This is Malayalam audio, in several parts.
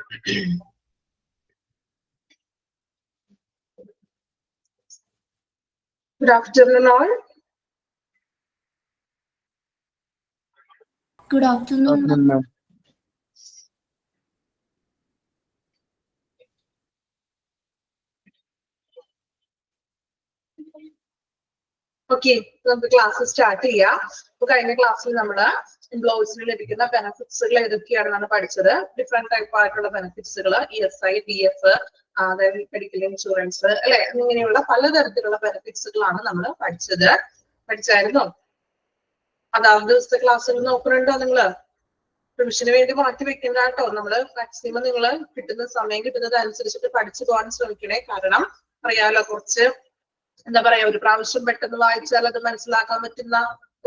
Good afternoon, all. Good afternoon. Okay, നമുക്ക് ക്ലാസ് സ്റ്റാർട്ട് ചെയ്യാം. അപ്പൊ കഴിഞ്ഞ ക്ലാസ്സിൽ നമ്മള് എംപ്ലോയീസിന് ലഭിക്കുന്ന ബെനിഫിറ്റ്സുകൾ ഏതൊക്കെയാണെന്നാണ് പഠിച്ചത്. ഡിഫറെന്റ് ടൈപ്പ് ആയിട്ടുള്ള ബെനിഫിറ്റ്സുകൾ, ESI, PF, അതായത് മെഡിക്കൽ ഇൻഷുറൻസ്, അല്ലെ, ഇങ്ങനെയുള്ള പലതരത്തിലുള്ള ബെനിഫിറ്റ്സുകളാണ് നമ്മൾ പഠിച്ചത്. പഠിച്ചായിരുന്നോ? അതാത് ദിവസത്തെ ക്ലാസ്സുകൾ നോക്കുന്നുണ്ടോ നിങ്ങള്? റിവിഷന് വേണ്ടി മാറ്റി വെക്കണ്ട കേട്ടോ. നമ്മള് മാക്സിമം നിങ്ങള് കിട്ടുന്ന സമയം കിട്ടുന്നത് അനുസരിച്ചിട്ട് പഠിച്ചു പോകാൻ ശ്രമിക്കണേ. കാരണം അറിയാലോ, കുറച്ച് എന്താ പറയാ, ഒരു പ്രാവശ്യം പെട്ടെന്ന് വായിച്ചാൽ അത് മനസ്സിലാക്കാൻ പറ്റുന്ന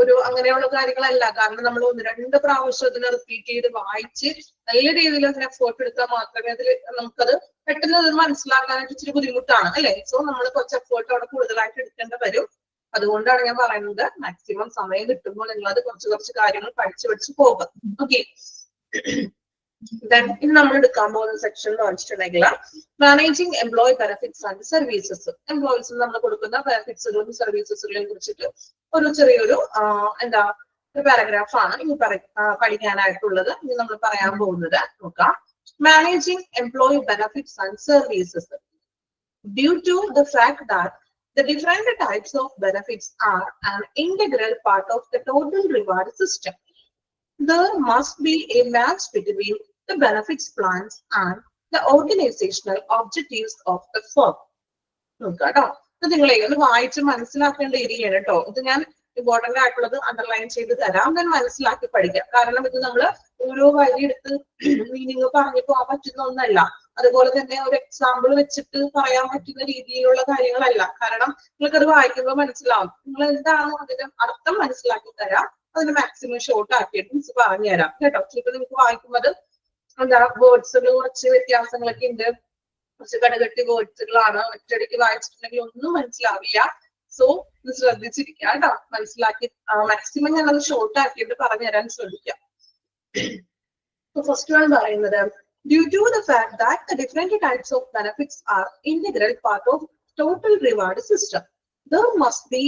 ഒരു അങ്ങനെയുള്ള കാര്യങ്ങളല്ല. കാരണം നമ്മൾ 1-2 പ്രാവശ്യം അതിനെ റിപ്പീറ്റ് ചെയ്ത് വായിച്ച് നല്ല രീതിയിൽ അതിന് എഫേർട്ട് എടുത്താൽ മാത്രമേ അതിൽ നമുക്കത് പെട്ടെന്ന് അത് മനസ്സിലാക്കാനായിട്ട് ഇച്ചിരി ബുദ്ധിമുട്ടാണ്, അല്ലെ? സോ നമ്മൾ കുറച്ച് എഫേർട്ട് അവിടെ കൂടുതലായിട്ട് എടുക്കേണ്ടി വരും. അതുകൊണ്ടാണ് ഞാൻ പറയുന്നത്, മാക്സിമം സമയം കിട്ടുമ്പോൾ നിങ്ങൾ അത് കുറച്ച് കാര്യങ്ങൾ പഠിച്ചു പോകുക. ഓക്കെ, ഇന്ന് നമ്മൾ എടുക്കാൻ പോകുന്ന സെക്ഷൻ എന്ന് വെച്ചിട്ടുണ്ടെങ്കിൽ managing employee benefits and services. എംപ്ലോയീസിന് നമ്മൾ കൊടുക്കുന്ന ബെനിഫിറ്റ്സുകളും സർവീസസുകളെയും കുറിച്ചിട്ട് ഒരു ചെറിയൊരു ഒരു പാരഗ്രാഫാണ് ഇനി പഠിക്കാനായിട്ടുള്ളത്. ഇനി നമ്മൾ പറയാൻ പോകുന്നത് നോക്കാം. Managing employee benefits and services. Due to the fact that the different types of benefits are an integral part of the total reward system, there must be a match between the benefits plans and the organizational objectives of the firm. നോക്കാട്ടോ, ഇത് നിങ്ങളെ ഒന്ന് വായിച്ച് മനസ്സിലാക്കേണ്ട ഏരിയയാണ് കേട്ടോ. ഇത് ഞാൻ ഇമ്പോർട്ടന്റ് ആയിട്ടുള്ളത് അണ്ടർലൈൻ ചെയ്ത് തരാം, ഞാൻ മനസ്സിലാക്കി പഠിക്കാം. കാരണം ഇത് നമ്മൾ ഓരോ വരി എടുത്ത് മീനിങ് പറഞ്ഞു പോകാൻ പറ്റുന്ന ഒന്നല്ല. അതുപോലെ തന്നെ ഒരു എക്സാമ്പിൾ വെച്ചിട്ട് പറയാൻ പറ്റുന്ന രീതിയിലുള്ള കാര്യങ്ങളല്ല. കാരണം നിങ്ങൾക്കത് വായിക്കുമ്പോൾ മനസ്സിലാവും. നിങ്ങൾ എന്താണ് അതിന്റെ അർത്ഥം മനസ്സിലാക്കി തരാം. അതിന് മാക്സിമം ഷോർട്ട് ആക്കിയിട്ട് മിസ് പറഞ്ഞു തരാം കേട്ടോ. ചിലപ്പോൾ നിങ്ങൾക്ക് വായിക്കുമ്പോൾ വേർഡ്സുകൾ കുറച്ച് വ്യത്യാസങ്ങളൊക്കെ ഉണ്ട്. കുറച്ച് കടകെട്ടി വേർഡ്സുകളാണ്. ഒറ്റയടിക്ക് വായിച്ചിട്ടുണ്ടെങ്കിൽ ഒന്നും മനസ്സിലാവില്ല. സോ ഇത് ശ്രദ്ധിച്ചിരിക്കുക കേട്ടോ. മനസ്സിലാക്കി മാക്സിമം ഞാനത് ഷോർട്ട് ആക്കിയിട്ട് പറഞ്ഞു തരാൻ ശ്രമിക്കാം. ഫസ്റ്റ് വൺ പറയുന്നത്, due to the fact that the different types of benefits are integral part of total reward system, there must be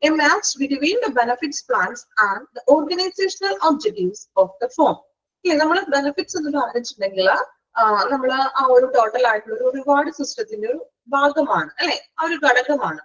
a match between the benefits plans and the organizational objectives of the firm. നമ്മൾ ബെനിഫിറ്റ്സ് എന്ന് പറഞ്ഞിട്ടുണ്ടെങ്കിൽ നമ്മൾ ആ ഒരു ടോട്ടൽ ആയിട്ടുള്ള ഒരു റിവാർഡ് സിസ്റ്റത്തിന്റെ ഒരു ഭാഗമാണ്, അല്ലെ, ആ ഒരു ഘടകമാണ്.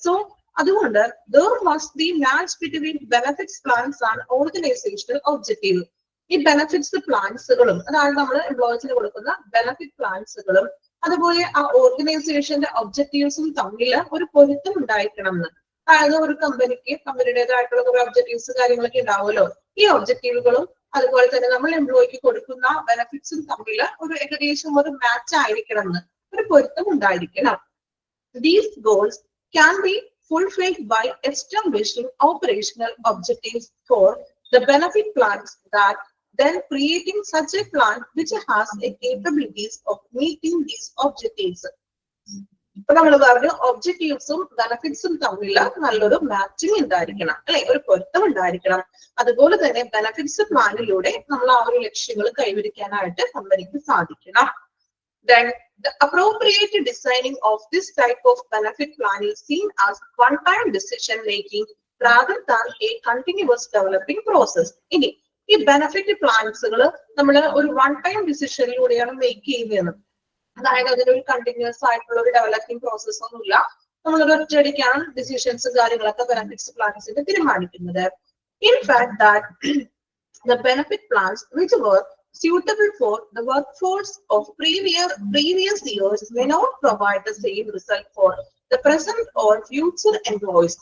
സോ അതുകൊണ്ട് there must be match between benefits plans and organizational objectives. ഈ ബെനിഫിറ്റ്സ് പ്ലാൻസുകളും, അതായത് നമ്മൾ എംപ്ലോയീസിന് കൊടുക്കുന്ന ബെനിഫിറ്റ് പ്ലാൻസുകളും അതുപോലെ ആ ഓർഗനൈസേഷന്റെ ഒബ്ജക്റ്റീവ്സും തമ്മിൽ ഒരു പൊരുത്തം ഉണ്ടായിരിക്കണം എന്ന്. അതായത് ഒരു കമ്പനിയുടേതായിട്ടുള്ള കുറെ ഒബ്ജക്റ്റീവ്സ് കാര്യങ്ങളൊക്കെ ഉണ്ടാവുമല്ലോ. ഈ ഒബ്ജക്റ്റീവുകളും അതുപോലെ തന്നെ നമ്മൾ എംപ്ലോയിക്ക് കൊടുക്കുന്ന ബെനിഫിറ്റ്സും തമ്മിൽ ഒരു ഏകദേശം ഒരു മാച്ച് ആയിരിക്കണം എന്ന്, ഒരു പൊരുത്തം ഉണ്ടായിരിക്കണം. These goals can be fulfilled by establishing operational objectives for the benefit plans, that then creating such a plan which has a capabilities of meeting these objectives. ഇപ്പൊ നമ്മൾ പറഞ്ഞു ഒബ്ജക്റ്റീവ്സും ബെനിഫിറ്റ്സും തമ്മിൽ നല്ലൊരു മാച്ചിങ് ഉണ്ടായിരിക്കണം, അല്ലെ, ഒരു പൊരുത്തം ഉണ്ടായിരിക്കണം. അതുപോലെ തന്നെ ബെനിഫിറ്റ്സ് പ്ലാനിലൂടെ നമ്മൾ ആ ഒരു ലക്ഷ്യങ്ങൾ കൈവരിക്കാനായിട്ട് കമ്പനിക്ക് സാധിക്കണം. Then the appropriate designing of this type of benefit plan is seen as one-time decision making rather than a continuous developing process. ഇനി ഈ ബെനിഫിറ്റ് പ്ലാൻസുകൾ നമ്മൾ ഒരു വൺ ടൈം ഡിസിഷനിലൂടെയാണ് മേക്ക് ചെയ്യുന്നത്. അതായത് അതിനൊരു കണ്ടിന്യൂസ് ആയിട്ടുള്ള ഒരു ഡെവലപ്പിംഗ് പ്രോസസ് ഒന്നുമില്ല. നമ്മളൊരു ഒറ്റയടിക്കാണ് ഡിസിഷൻസ് കാര്യങ്ങളൊക്കെ ബെനിഫിറ്റ്സ് പ്ലാൻസിന്റെ തീരുമാനിക്കുന്നത്. In fact that the benefit plans which were suitable for the workforce of previous years may not provide the same result for the present or future employees.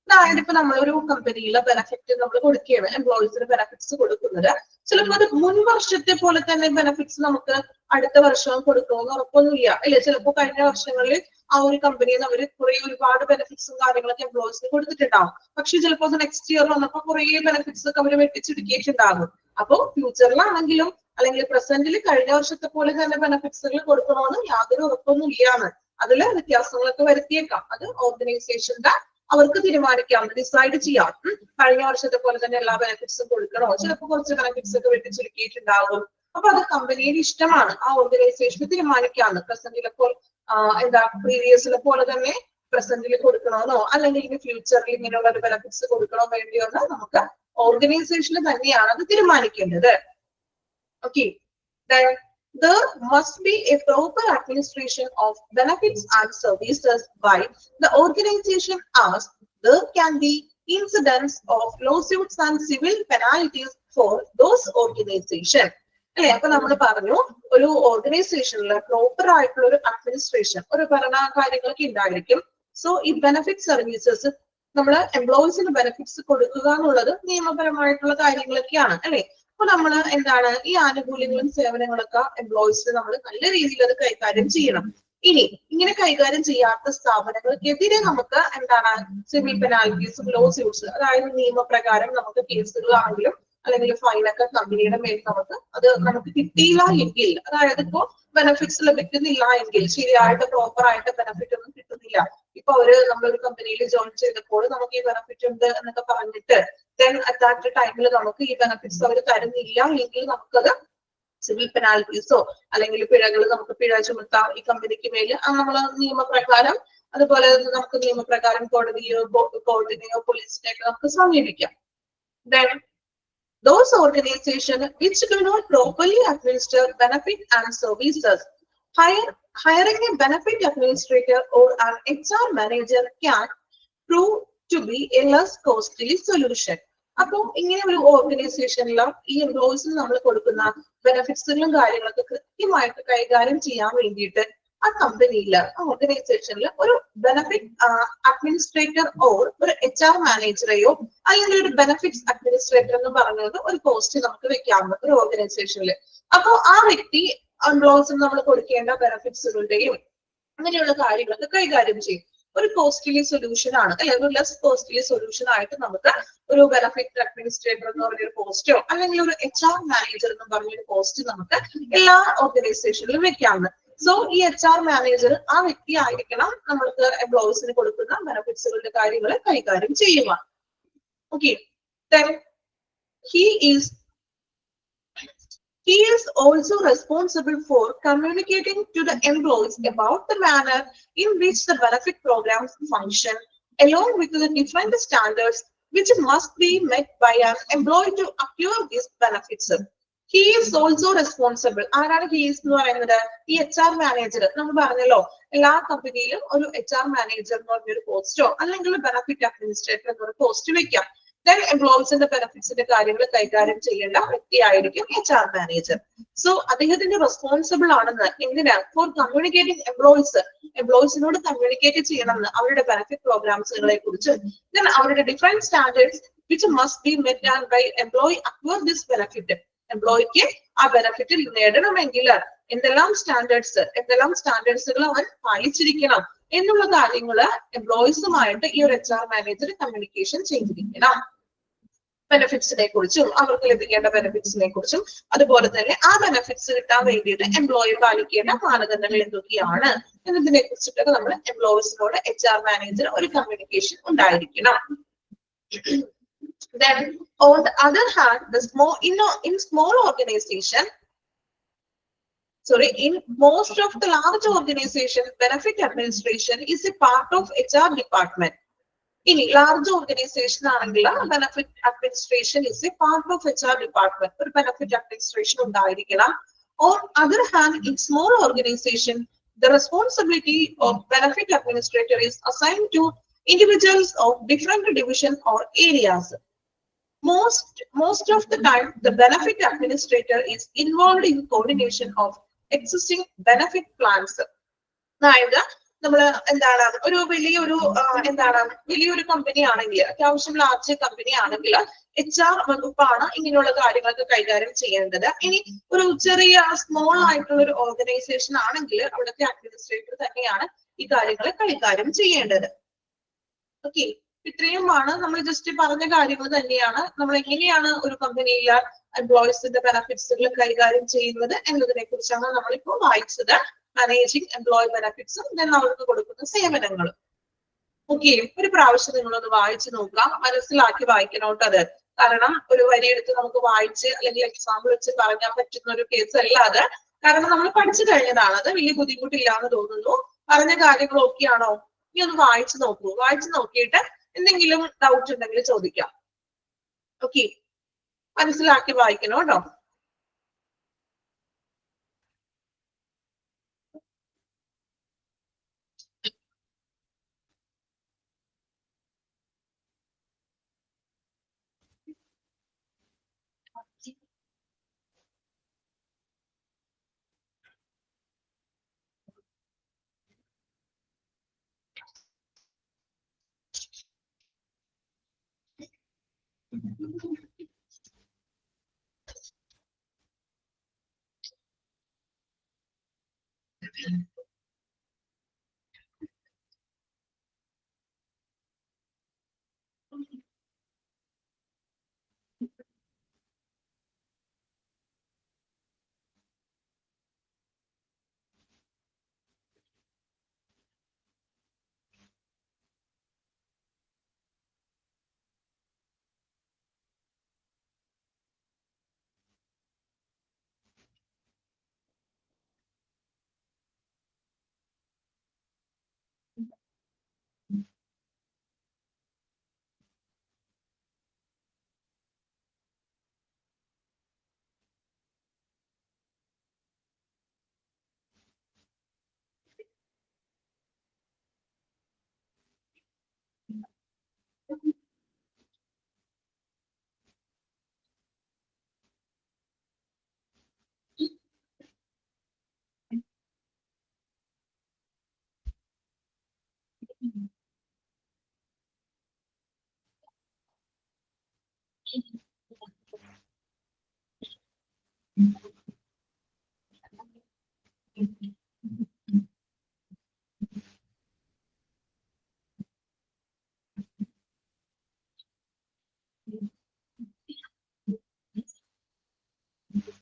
അതായത് ഇപ്പൊ നമ്മളൊരു കമ്പനിയിലെ ബെനിഫിറ്റ് നമ്മൾ കൊടുക്കുകയാണ്, എംപ്ലോയീസിന് ബെനിഫിറ്റ്സ് കൊടുക്കുന്നത്. ചിലപ്പോൾ അത് മുൻ വർഷത്തെ പോലെ തന്നെ ബെനിഫിറ്റ്സ് നമുക്ക് അടുത്ത വർഷം കൊടുക്കുമെന്ന് ഉറപ്പൊന്നുമില്ല, അല്ലെ? ചിലപ്പോൾ കഴിഞ്ഞ വർഷങ്ങളിൽ ആ ഒരു കമ്പനിയിൽ നിന്ന് അവർ ഒരുപാട് ബെനിഫിറ്റ്സും കാര്യങ്ങളൊക്കെ എംപ്ലോയീസിന് കൊടുത്തിട്ടുണ്ടാവും. പക്ഷെ ചിലപ്പോൾ അത് നെക്സ്റ്റ് ഇയർ വന്നപ്പോൾ കുറെ ബെനിഫിറ്റ്സ് ഒക്കെ അവർ വെട്ടിച്ചുരുക്കിയിട്ടുണ്ടാകും. അപ്പോൾ ഫ്യൂച്ചറിലാണെങ്കിലും അല്ലെങ്കിൽ പ്രസന്റിൽ കഴിഞ്ഞ വർഷത്തെ പോലെ തന്നെ ബെനിഫിറ്റ്സുകൾ കൊടുക്കണമെന്ന് യാതൊരു ഉറപ്പൊന്നും ഇല്ലാന്ന്. അതില് വ്യത്യാസങ്ങളൊക്കെ വരുത്തിയേക്കാം. അത് ഓർഗനൈസേഷന്റെ അവർക്ക് തീരുമാനിക്കാം, ഡിസൈഡ് ചെയ്യാം. കഴിഞ്ഞ വർഷത്തെ പോലെ തന്നെ എല്ലാ ബെനിഫിറ്റ്സും കൊടുക്കണോ? ചിലപ്പോൾ കുറച്ച് ബെനിഫിറ്റ്സ് ഒക്കെ വെട്ടിച്ചുരുക്കിയിട്ടുണ്ടാകും. അപ്പൊ അത് കമ്പനിയുടെ ഇഷ്ടമാണ്, ആ ഓർഗനൈസേഷന് തീരുമാനിക്കാന്ന്. പ്രസന്റിലെ പോലെ എന്താ പ്രീവിയസിലെ പോലെ തന്നെ പ്രസന്റിൽ കൊടുക്കണമെന്നോ അല്ലെങ്കിൽ ഇനി ഫ്യൂച്ചറിൽ ഇങ്ങനെയുള്ള ഒരു ബെനിഫിറ്റ്സ് കൊടുക്കണോ വേണ്ടിയോ എന്ന് നമുക്ക് ഓർഗനൈസേഷന് തന്നെയാണ് അത് തീരുമാനിക്കേണ്ടത്. Okay, there must be a proper administration of benefits and services by the organization as there can be incidents of lawsuits and civil penalties for those organizations. അല്ലെ, അപ്പൊ നമ്മൾ പറഞ്ഞു ഒരു ഓർഗനൈസേഷനിൽ പ്രോപ്പർ ആയിട്ടുള്ള ഒരു അഡ്മിനിസ്ട്രേഷൻ, ഒരു ഭരണ കാര്യങ്ങളൊക്കെ ഉണ്ടായിരിക്കും. സോ ഈ ബെനിഫിറ്റ് സർവീസസ് നമ്മൾ എംപ്ലോയീസിന് ബെനിഫിറ്റ്സ് കൊടുക്കുക എന്നുള്ളത് നിയമപരമായിട്ടുള്ള കാര്യങ്ങളൊക്കെയാണ് അല്ലെ. അപ്പൊ നമ്മൾ എന്താണ് ഈ ആനുകൂല്യങ്ങളും സേവനങ്ങളൊക്കെ എംപ്ലോയീസിന് നമ്മൾ നല്ല രീതിയിൽ അത് കൈകാര്യം ചെയ്യണം. ഇനി ഇങ്ങനെ കൈകാര്യം ചെയ്യാത്ത സ്ഥാപനങ്ങൾക്കെതിരെ നമുക്ക് എന്താണ് സിവിൽ പെനാൽറ്റീസും ലോ സ്യൂട്ട്സ്, അതായത് നിയമപ്രകാരം നമുക്ക് കേസുകളാണെങ്കിലും അല്ലെങ്കിൽ ഫൈനൊക്കെ കമ്പനിയുടെ മേൽ നമുക്ക് കിട്ടിയില്ല എങ്കിൽ, അതായത് ഇപ്പോ ബെനിഫിറ്റ്സ് ലഭിക്കുന്നില്ല എങ്കിൽ, ശരിയായിട്ട് പ്രോപ്പർ ആയിട്ട് ബെനിഫിറ്റ് ഒന്നും കിട്ടുന്നില്ല, ഇപ്പൊ നമ്മളൊരു കമ്പനിയിൽ ജോയിൻ ചെയ്തപ്പോൾ നമുക്ക് ഈ ബെനിഫിറ്റ് ഉണ്ട് എന്നൊക്കെ പറഞ്ഞിട്ട് then at that ടൈമിൽ നമുക്ക് ഈ ബെനിഫിറ്റ്സ് അവർ തരുന്നില്ല എങ്കിൽ നമുക്കത് സിവിൽ പെനാൽറ്റീസോ അല്ലെങ്കിൽ പിഴകൾ നമുക്ക് പിഴ ചുമത്താം ഈ കമ്പനിക്ക് മേല്. നമ്മൾ നിയമപ്രകാരം, അതുപോലെ നമുക്ക് നിയമപ്രകാരം കോടതിയോ പോലീസിനെയൊക്കെ നമുക്ക് സമീപിക്കാം. then those organizations which do not properly administer benefit and services, hiring a benefit administrator or an HR manager can prove to be a less costly solution. അപ്പൊ ഇങ്ങനെ ഒരു ഓർഗനൈസേഷനിൽ ഈ എംപ്ലോയീസിന് നമ്മൾ കൊടുക്കുന്ന ബെനിഫിറ്റ്സുകളും കാര്യങ്ങളൊക്കെ കൃത്യമായിട്ട് കൈകാര്യം ചെയ്യാൻ വേണ്ടിയിട്ട് ആ കമ്പനിയിൽ, ആ ഓർഗനൈസേഷനിൽ ഒരു ബെനിഫിറ്റ് അഡ്മിനിസ്ട്രേറ്റർ ഓർ ഒരു HR മാനേജറെയോ അല്ലെങ്കിൽ ഒരു ബെനിഫിറ്റ്സ് അഡ്മിനിസ്ട്രേറ്റർ എന്ന് പറയുന്നത് ഒരു പോസ്റ്റ് നമുക്ക് വെക്കാവുന്ന ഒരു ഓർഗനൈസേഷനിൽ. അപ്പൊ ആ വ്യക്തി എംപ്ലോയീസിന് നമ്മൾ കൊടുക്കേണ്ട ബെനിഫിറ്റ്സുകളുടെയും അങ്ങനെയുള്ള കാര്യങ്ങളൊക്കെ കൈകാര്യം ചെയ്യും. ഒരു കോസ്റ്റ്ലി സൊല്യൂഷൻ ആണ് അല്ലെ, ഒരു ലെസ് കോസ്റ്റ്ലി സൊല്യൂഷൻ ആയിട്ട് നമുക്ക് ഒരു ബെനിഫിറ്റ് അഡ്മിനിസ്ട്രേറ്റർ എന്ന് പറഞ്ഞൊരു പോസ്റ്റോ അല്ലെങ്കിൽ ഒരു HR മാനേജർ എന്ന് പറഞ്ഞൊരു പോസ്റ്റ് നമുക്ക് എല്ലാ ഓർഗനൈസേഷനിലും വെക്കാവുന്നത്. സോ ഈ HR മാനേജർ ആ വ്യക്തി ആയിരിക്കണം നമ്മൾക്ക് എംപ്ലോയീസിന് കൊടുക്കുന്ന ബെനിഫിറ്റ്സുകളുടെ കാര്യങ്ങൾ കൈകാര്യം ചെയ്യുക. Okay, he is also responsible for communicating to the employees about the manner in which the benefit programs function, along with the different standards which must be met by an employee to acquire these benefits. He is also responsible. ആരാണ് he is എന്ന് പറയുന്നത്? ഈ HR മാനേജർ. നമ്മൾ പറഞ്ഞല്ലോ എല്ലാ കമ്പനിയിലും ഒരു HR മാനേജർ എന്ന് പറഞ്ഞൊരു പോസ്റ്റോ അല്ലെങ്കിൽ ബെനിഫിറ്റ് അഡ്മിനിസ്ട്രേറ്റർ എന്നൊരു പോസ്റ്റ് വെക്കാം. then എംപ്ലോയീസിന്റെ ബെനിഫിറ്റ്സിന്റെ കാര്യങ്ങൾ കൈകാര്യം ചെയ്യേണ്ട വ്യക്തിയായിരിക്കും HR മാനേജർ. സോ അദ്ദേഹത്തിന്റെ റെസ്പോൺസിബിൾ ആണെന്ന് എന്തിനാ? ഫോർ കമ്മ്യൂണിക്കേറ്റിംഗ് എംപ്ലോയീസിനോട് കമ്മ്യൂണിക്കേറ്റ് ചെയ്യണമെന്ന് അവരുടെ ബെനിഫിറ്റ് പ്രോഗ്രാംസുകളെ കുറിച്ച്, then അവരുടെ different standards which must be met and by employee acquire this benefit. എംപ്ലോയിക്ക് ആ ബെനിഫിറ്റ് നേടണമെങ്കിൽ എന്തെല്ലാം സ്റ്റാൻഡേർഡ്സുകൾ അവൻ പാലിച്ചിരിക്കണം എന്നുള്ള കാര്യങ്ങള് എംപ്ലോയീസുമായിട്ട് ഈ ഒരു HR മാനേജർ കമ്മ്യൂണിക്കേഷൻ ചെയ്തിരിക്കണം. ബെനിഫിറ്റ്സിനെ കുറിച്ചും അവർക്ക് ലഭിക്കേണ്ട ബെനിഫിറ്റ്സിനെ കുറിച്ചും അതുപോലെ തന്നെ ആ ബെനിഫിറ്റ്സ് കിട്ടാൻ വേണ്ടിയിട്ട് എംപ്ലോയി പാലിക്കേണ്ട മാനദണ്ഡങ്ങൾ എന്തൊക്കെയാണ് എന്നതിനെ കുറിച്ചിട്ടൊക്കെ നമ്മൾ എംപ്ലോയീസിനോട് HR മാനേജർ ഒരു കമ്മ്യൂണിക്കേഷൻ ഉണ്ടായിരിക്കണം. Then on the other hand, in most of the large organizations, benefit administration is a part of HR department. In large organization ആണെങ്കിൽ benefit administration is a part of HR department. ഒരു benefit administration ഉണ്ടായിരിക്കണം. On other hand, in small organization, the responsibility of benefit administrator is assigned to individuals of different division or areas. Most of the time, the benefit administrator is involved in coordination of existing benefit plans. അതായത് നമ്മൾ എന്താണ് വലിയൊരു കമ്പനി ആണെങ്കിൽ, അത്യാവശ്യം ലാർജ് കമ്പനി ആണെങ്കിൽ HR വകുപ്പാണ് ഇങ്ങനെയുള്ള കാര്യങ്ങളൊക്കെ കൈകാര്യം ചെയ്യേണ്ടത്. ഇനി ഒരു ചെറിയ സ്മോൾ ആയിട്ടുള്ള ഒരു ഓർഗനൈസേഷൻ ആണെങ്കിൽ അവിടുത്തെ അഡ്മിനിസ്ട്രേറ്റർ തന്നെയാണ് ഈ കാര്യങ്ങൾ കൈകാര്യം ചെയ്യേണ്ടത്. ഓക്കെ, ഇത്രയുമാണ് നമ്മൾ ജസ്റ്റ് പറഞ്ഞ കാര്യങ്ങൾ തന്നെയാണ്. നമ്മൾ എങ്ങനെയാണ് ഒരു കമ്പനിയിൽ എംപ്ലോയീസിന്റെ ബെനിഫിറ്റ്സുകൾ കൈകാര്യം ചെയ്യുന്നത് എന്നതിനെ കുറിച്ചാണ് നമ്മളിപ്പോൾ വായിച്ചത്. മാനേജിങ് എംപ്ലോയി ബെനിഫിറ്റ്സും then അവർക്ക് കൊടുക്കുന്ന സേവനങ്ങളും. ഓക്കെ, ഒരു പ്രാവശ്യം നിങ്ങളൊന്ന് വായിച്ചു നോക്കാം, മനസ്സിലാക്കി വായിക്കണോട്ട്. അത് കാരണം ഒരു വരി എടുത്ത് നമുക്ക് വായിച്ച് അല്ലെങ്കിൽ എക്സാമ്പിൾ വെച്ച് പറയാൻ പറ്റുന്ന ഒരു കേസ് അല്ല അത്. കാരണം നമ്മൾ പഠിച്ചു കഴിഞ്ഞതാണ്. അത് വലിയ ബുദ്ധിമുട്ടില്ലാന്ന് തോന്നുന്നു. പറഞ്ഞ കാര്യങ്ങൾ ഓക്കെ ആണോ? ഇനി ഒന്ന് വായിച്ചു നോക്കൂ. വായിച്ചു നോക്കിയിട്ട് എന്തെങ്കിലും ഡൗട്ട് ഉണ്ടെങ്കിൽ ചോദിക്കാം. ഓക്കെ, മനസ്സിലാക്കി വായിക്കണം കേട്ടോ.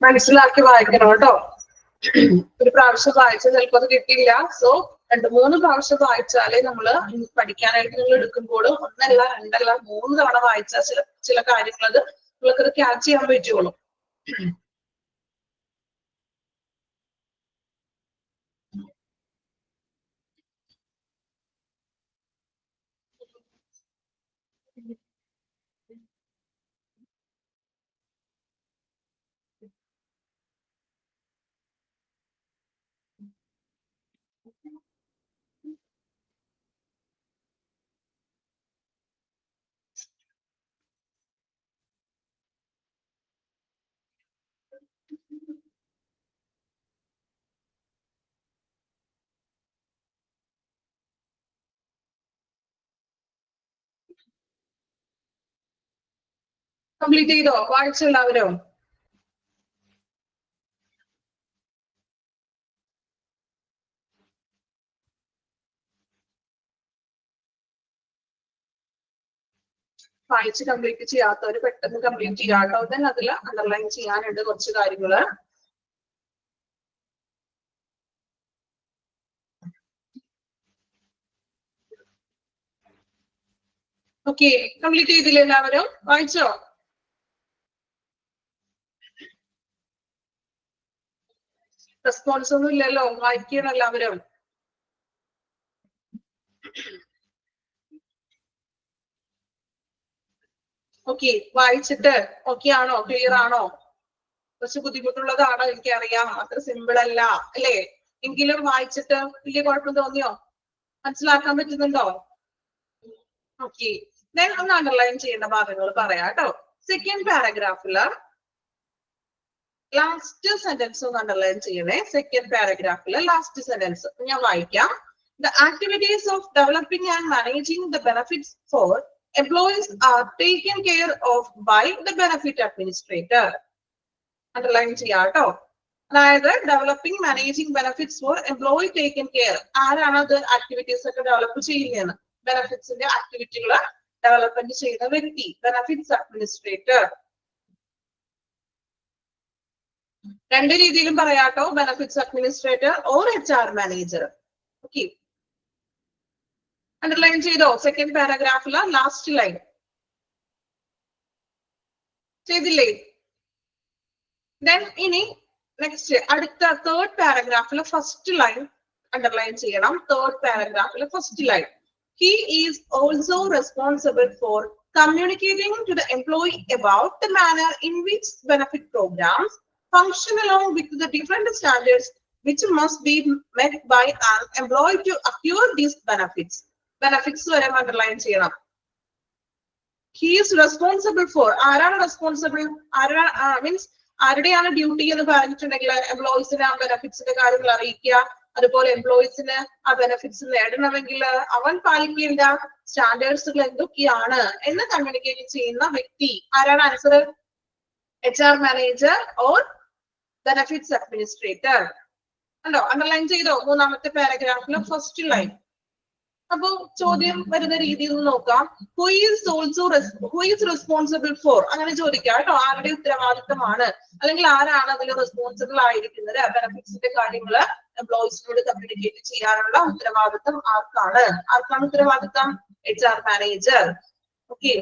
മനസ്സിലാക്കി വായിക്കണം കേട്ടോ. ഒരു പ്രാവശ്യം വായിച്ചാൽ ചിലപ്പോൾ അത് കിട്ടില്ല. സോ 2-3 പ്രാവശ്യം വായിച്ചാലേ നമ്മള് പഠിക്കാനായിട്ട് നിങ്ങൾ എടുക്കുമ്പോൾ 1 അല്ല 2 അല്ല 3 തവണ വായിച്ചാൽ ചില കാര്യങ്ങൾ അത് നിങ്ങൾക്കത് ക്യാച്ച് ചെയ്യാൻ പറ്റുള്ളൂ. കംപ്ലീറ്റ് ചെയ്തോ? വായിച്ചോ എല്ലാവരും? വായിച്ച് കംപ്ലീറ്റ് ചെയ്യാത്തവര് പെട്ടെന്ന് കംപ്ലീറ്റ് ചെയ്യാട്ടോ. തന്നെ അതിൽ അണ്ടർലൈൻ ചെയ്യാനുണ്ട് കുറച്ച് കാര്യങ്ങള്. ഓക്കെ, കംപ്ലീറ്റ് ചെയ്തില്ലേ എല്ലാവരും? വായിച്ചോ? റെസ്പോൺസ് ഒന്നും ഇല്ലല്ലോ. വായിക്കണം എല്ലാവരും. ഓക്കെ, വായിച്ചിട്ട് ഓക്കെ ആണോ? ക്ലിയർ ആണോ? കുറച്ച് ബുദ്ധിമുട്ടുള്ളതാണോ എനിക്കറിയാം. അത്ര സിമ്പിൾ അല്ല അല്ലേ? എങ്കിലും വായിച്ചിട്ട് വലിയ കുഴപ്പം തോന്നിയോ? മനസ്സിലാക്കാൻ പറ്റുന്നുണ്ടോ? ഓക്കെ, ഞാൻ ഒന്ന് അണ്ടർലൈൻ ചെയ്യേണ്ട ഭാഗങ്ങൾ പറയാം കേട്ടോ. സെക്കൻഡ് പാരഗ്രാഫില് ലാസ്റ്റ് സെന്റൻസ് ഒന്ന് അണ്ടർലൈൻ ചെയ്യണേ. സെക്കൻഡ് പാരഗ്രാഫില് ലാസ്റ്റ് സെന്റൻസ് ഞാൻ വായിക്കാം. The activities of developing and managing the benefits for employees are taken care of by the benefit administrator. Underline ചെയ്യാം കേട്ടോ. അതായത് developing managing benefits for employee taken care. ആരാണ് അത് ആക്ടിവിറ്റീസ് ഒക്കെ ഡെവലപ്പ് ചെയ്യുന്നത്? ബെനഫിറ്റ്സിന്റെ ആക്ടിവിറ്റികൾ ഡെവലപ്മെന്റ് ചെയ്യുന്ന വ്യക്തി, ബെനഫിറ്റ്സ് അഡ്മിനിസ്ട്രേറ്റർ. 2 രീതിയിലും പറയാട്ടോ, ബെനഫിറ്റ്സ് അഡ്മിനിസ്ട്രേറ്റർ ഓർ HR മാനേജർ. ഓക്കെ, അണ്ടർലൈൻ ചെയ്തോ? സെക്കൻഡ് പാരഗ്രാഫില് ലാസ്റ്റ് ലൈൻ. ചെയ്തില്ലേ? Then ഇനി നെക്സ്റ്റ് അടുത്ത തേർഡ് പാരഗ്രാഫിലെ ഫസ്റ്റ് ലൈൻ അണ്ടർലൈൻ ചെയ്യണം. തേർഡ് പാരഗ്രാഫിലെ first line, he is also responsible for communicating to the employee about the manner in which benefit programs function along with the different standards which must be met by an employee to acquire these benefits. Benefits വരെ അണ്ടർലൈൻ ചെയ്യണം. He is responsible for, ആരാണ് റെസ്പോൺസിബിൾ, മീൻസ് ആരുടെയാണ് ഡ്യൂട്ടി എന്ന് പറഞ്ഞിട്ടുണ്ടെങ്കിൽ എംപ്ലോയീസിന് ആ ബെനഫിറ്റ്സിന്റെ കാര്യങ്ങൾ അറിയിക്കുക. അതുപോലെ എംപ്ലോയീസിന് ആ ബെനഫിറ്റ്സ് നേടണമെങ്കിൽ അവൻ പാലിക്കേണ്ട സ്റ്റാൻഡേർഡ്സുകൾ എന്തൊക്കെയാണ് എന്ന് കമ്മ്യൂണിക്കേറ്റ് ചെയ്യുന്ന വ്യക്തി ആരാണ്? Answer HR manager or benefits administrator. ഉണ്ടോ? അണ്ടർലൈൻ ചെയ്തോ? മൂന്നാമത്തെ പാരഗ്രാഫിലെ ഫസ്റ്റ് ലൈൻ. അപ്പൊ ചോദ്യം വരുന്ന രീതിയിൽ നോക്കാം. ഹു ഈസ് റെസ്പോൺസിബിൾ ഫോർ, അങ്ങനെ ചോദിക്കാം കേട്ടോ. ആരുടെ ഉത്തരവാദിത്തമാണ്, അല്ലെങ്കിൽ ആരാണ് അതിൽ റെസ്പോൺസിബിൾ ആയിരിക്കുന്നത്? ബെനഫിറ്റ്സിന്റെ കാര്യങ്ങള് എംപ്ലോയീസിനോട് കമ്മ്യൂണിക്കേറ്റ് ചെയ്യാനുള്ള ഉത്തരവാദിത്തം ആർക്കാണ്? ആർക്കാണ് ഉത്തരവാദിത്തം? HR മാനേജർ. ഓക്കെ,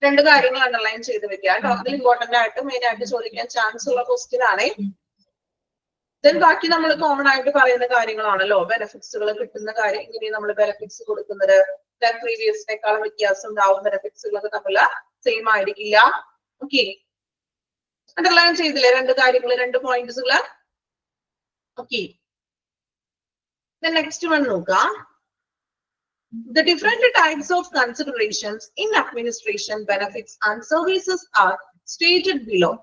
രണ്ട് കാര്യങ്ങൾ അണ്ടർലൈൻ ചെയ്ത് വെക്കുക കേട്ടോ. അതിൽ ഇമ്പോർട്ടന്റ് ആയിട്ട് മെയിൻ ആയിട്ട് ചോദിക്കാൻ ചാൻസ് ഉള്ള ക്വസ്റ്റ്യൻ ആണ്. ദെൻ ബാക്കി നമ്മൾ കോമൺ ആയിട്ട് പറയുന്ന കാര്യങ്ങളാണല്ലോ. ബെനഫിറ്റ്സുകൾ കിട്ടുന്ന കാര്യം, ഇങ്ങനെ നമ്മൾ ബെനഫിറ്റ്സ് കൊടുക്കുന്നത് പ്രീവിയസിനേക്കാളും വ്യത്യാസം ഉണ്ടാവും. ബെനഫിറ്റ്സുകളൊക്കെ തമ്മിൽ സെയിം ആയിരിക്കില്ല. ഓക്കെ, അണ്ടർലൈൻ ചെയ്തില്ലേ രണ്ട് കാര്യങ്ങൾ, രണ്ട് പോയിന്റ്സുകള്? ഓക്കെ, നെക്സ്റ്റ് വൺ നോക്കാം. The different types of considerations in administration benefits and services are stated below.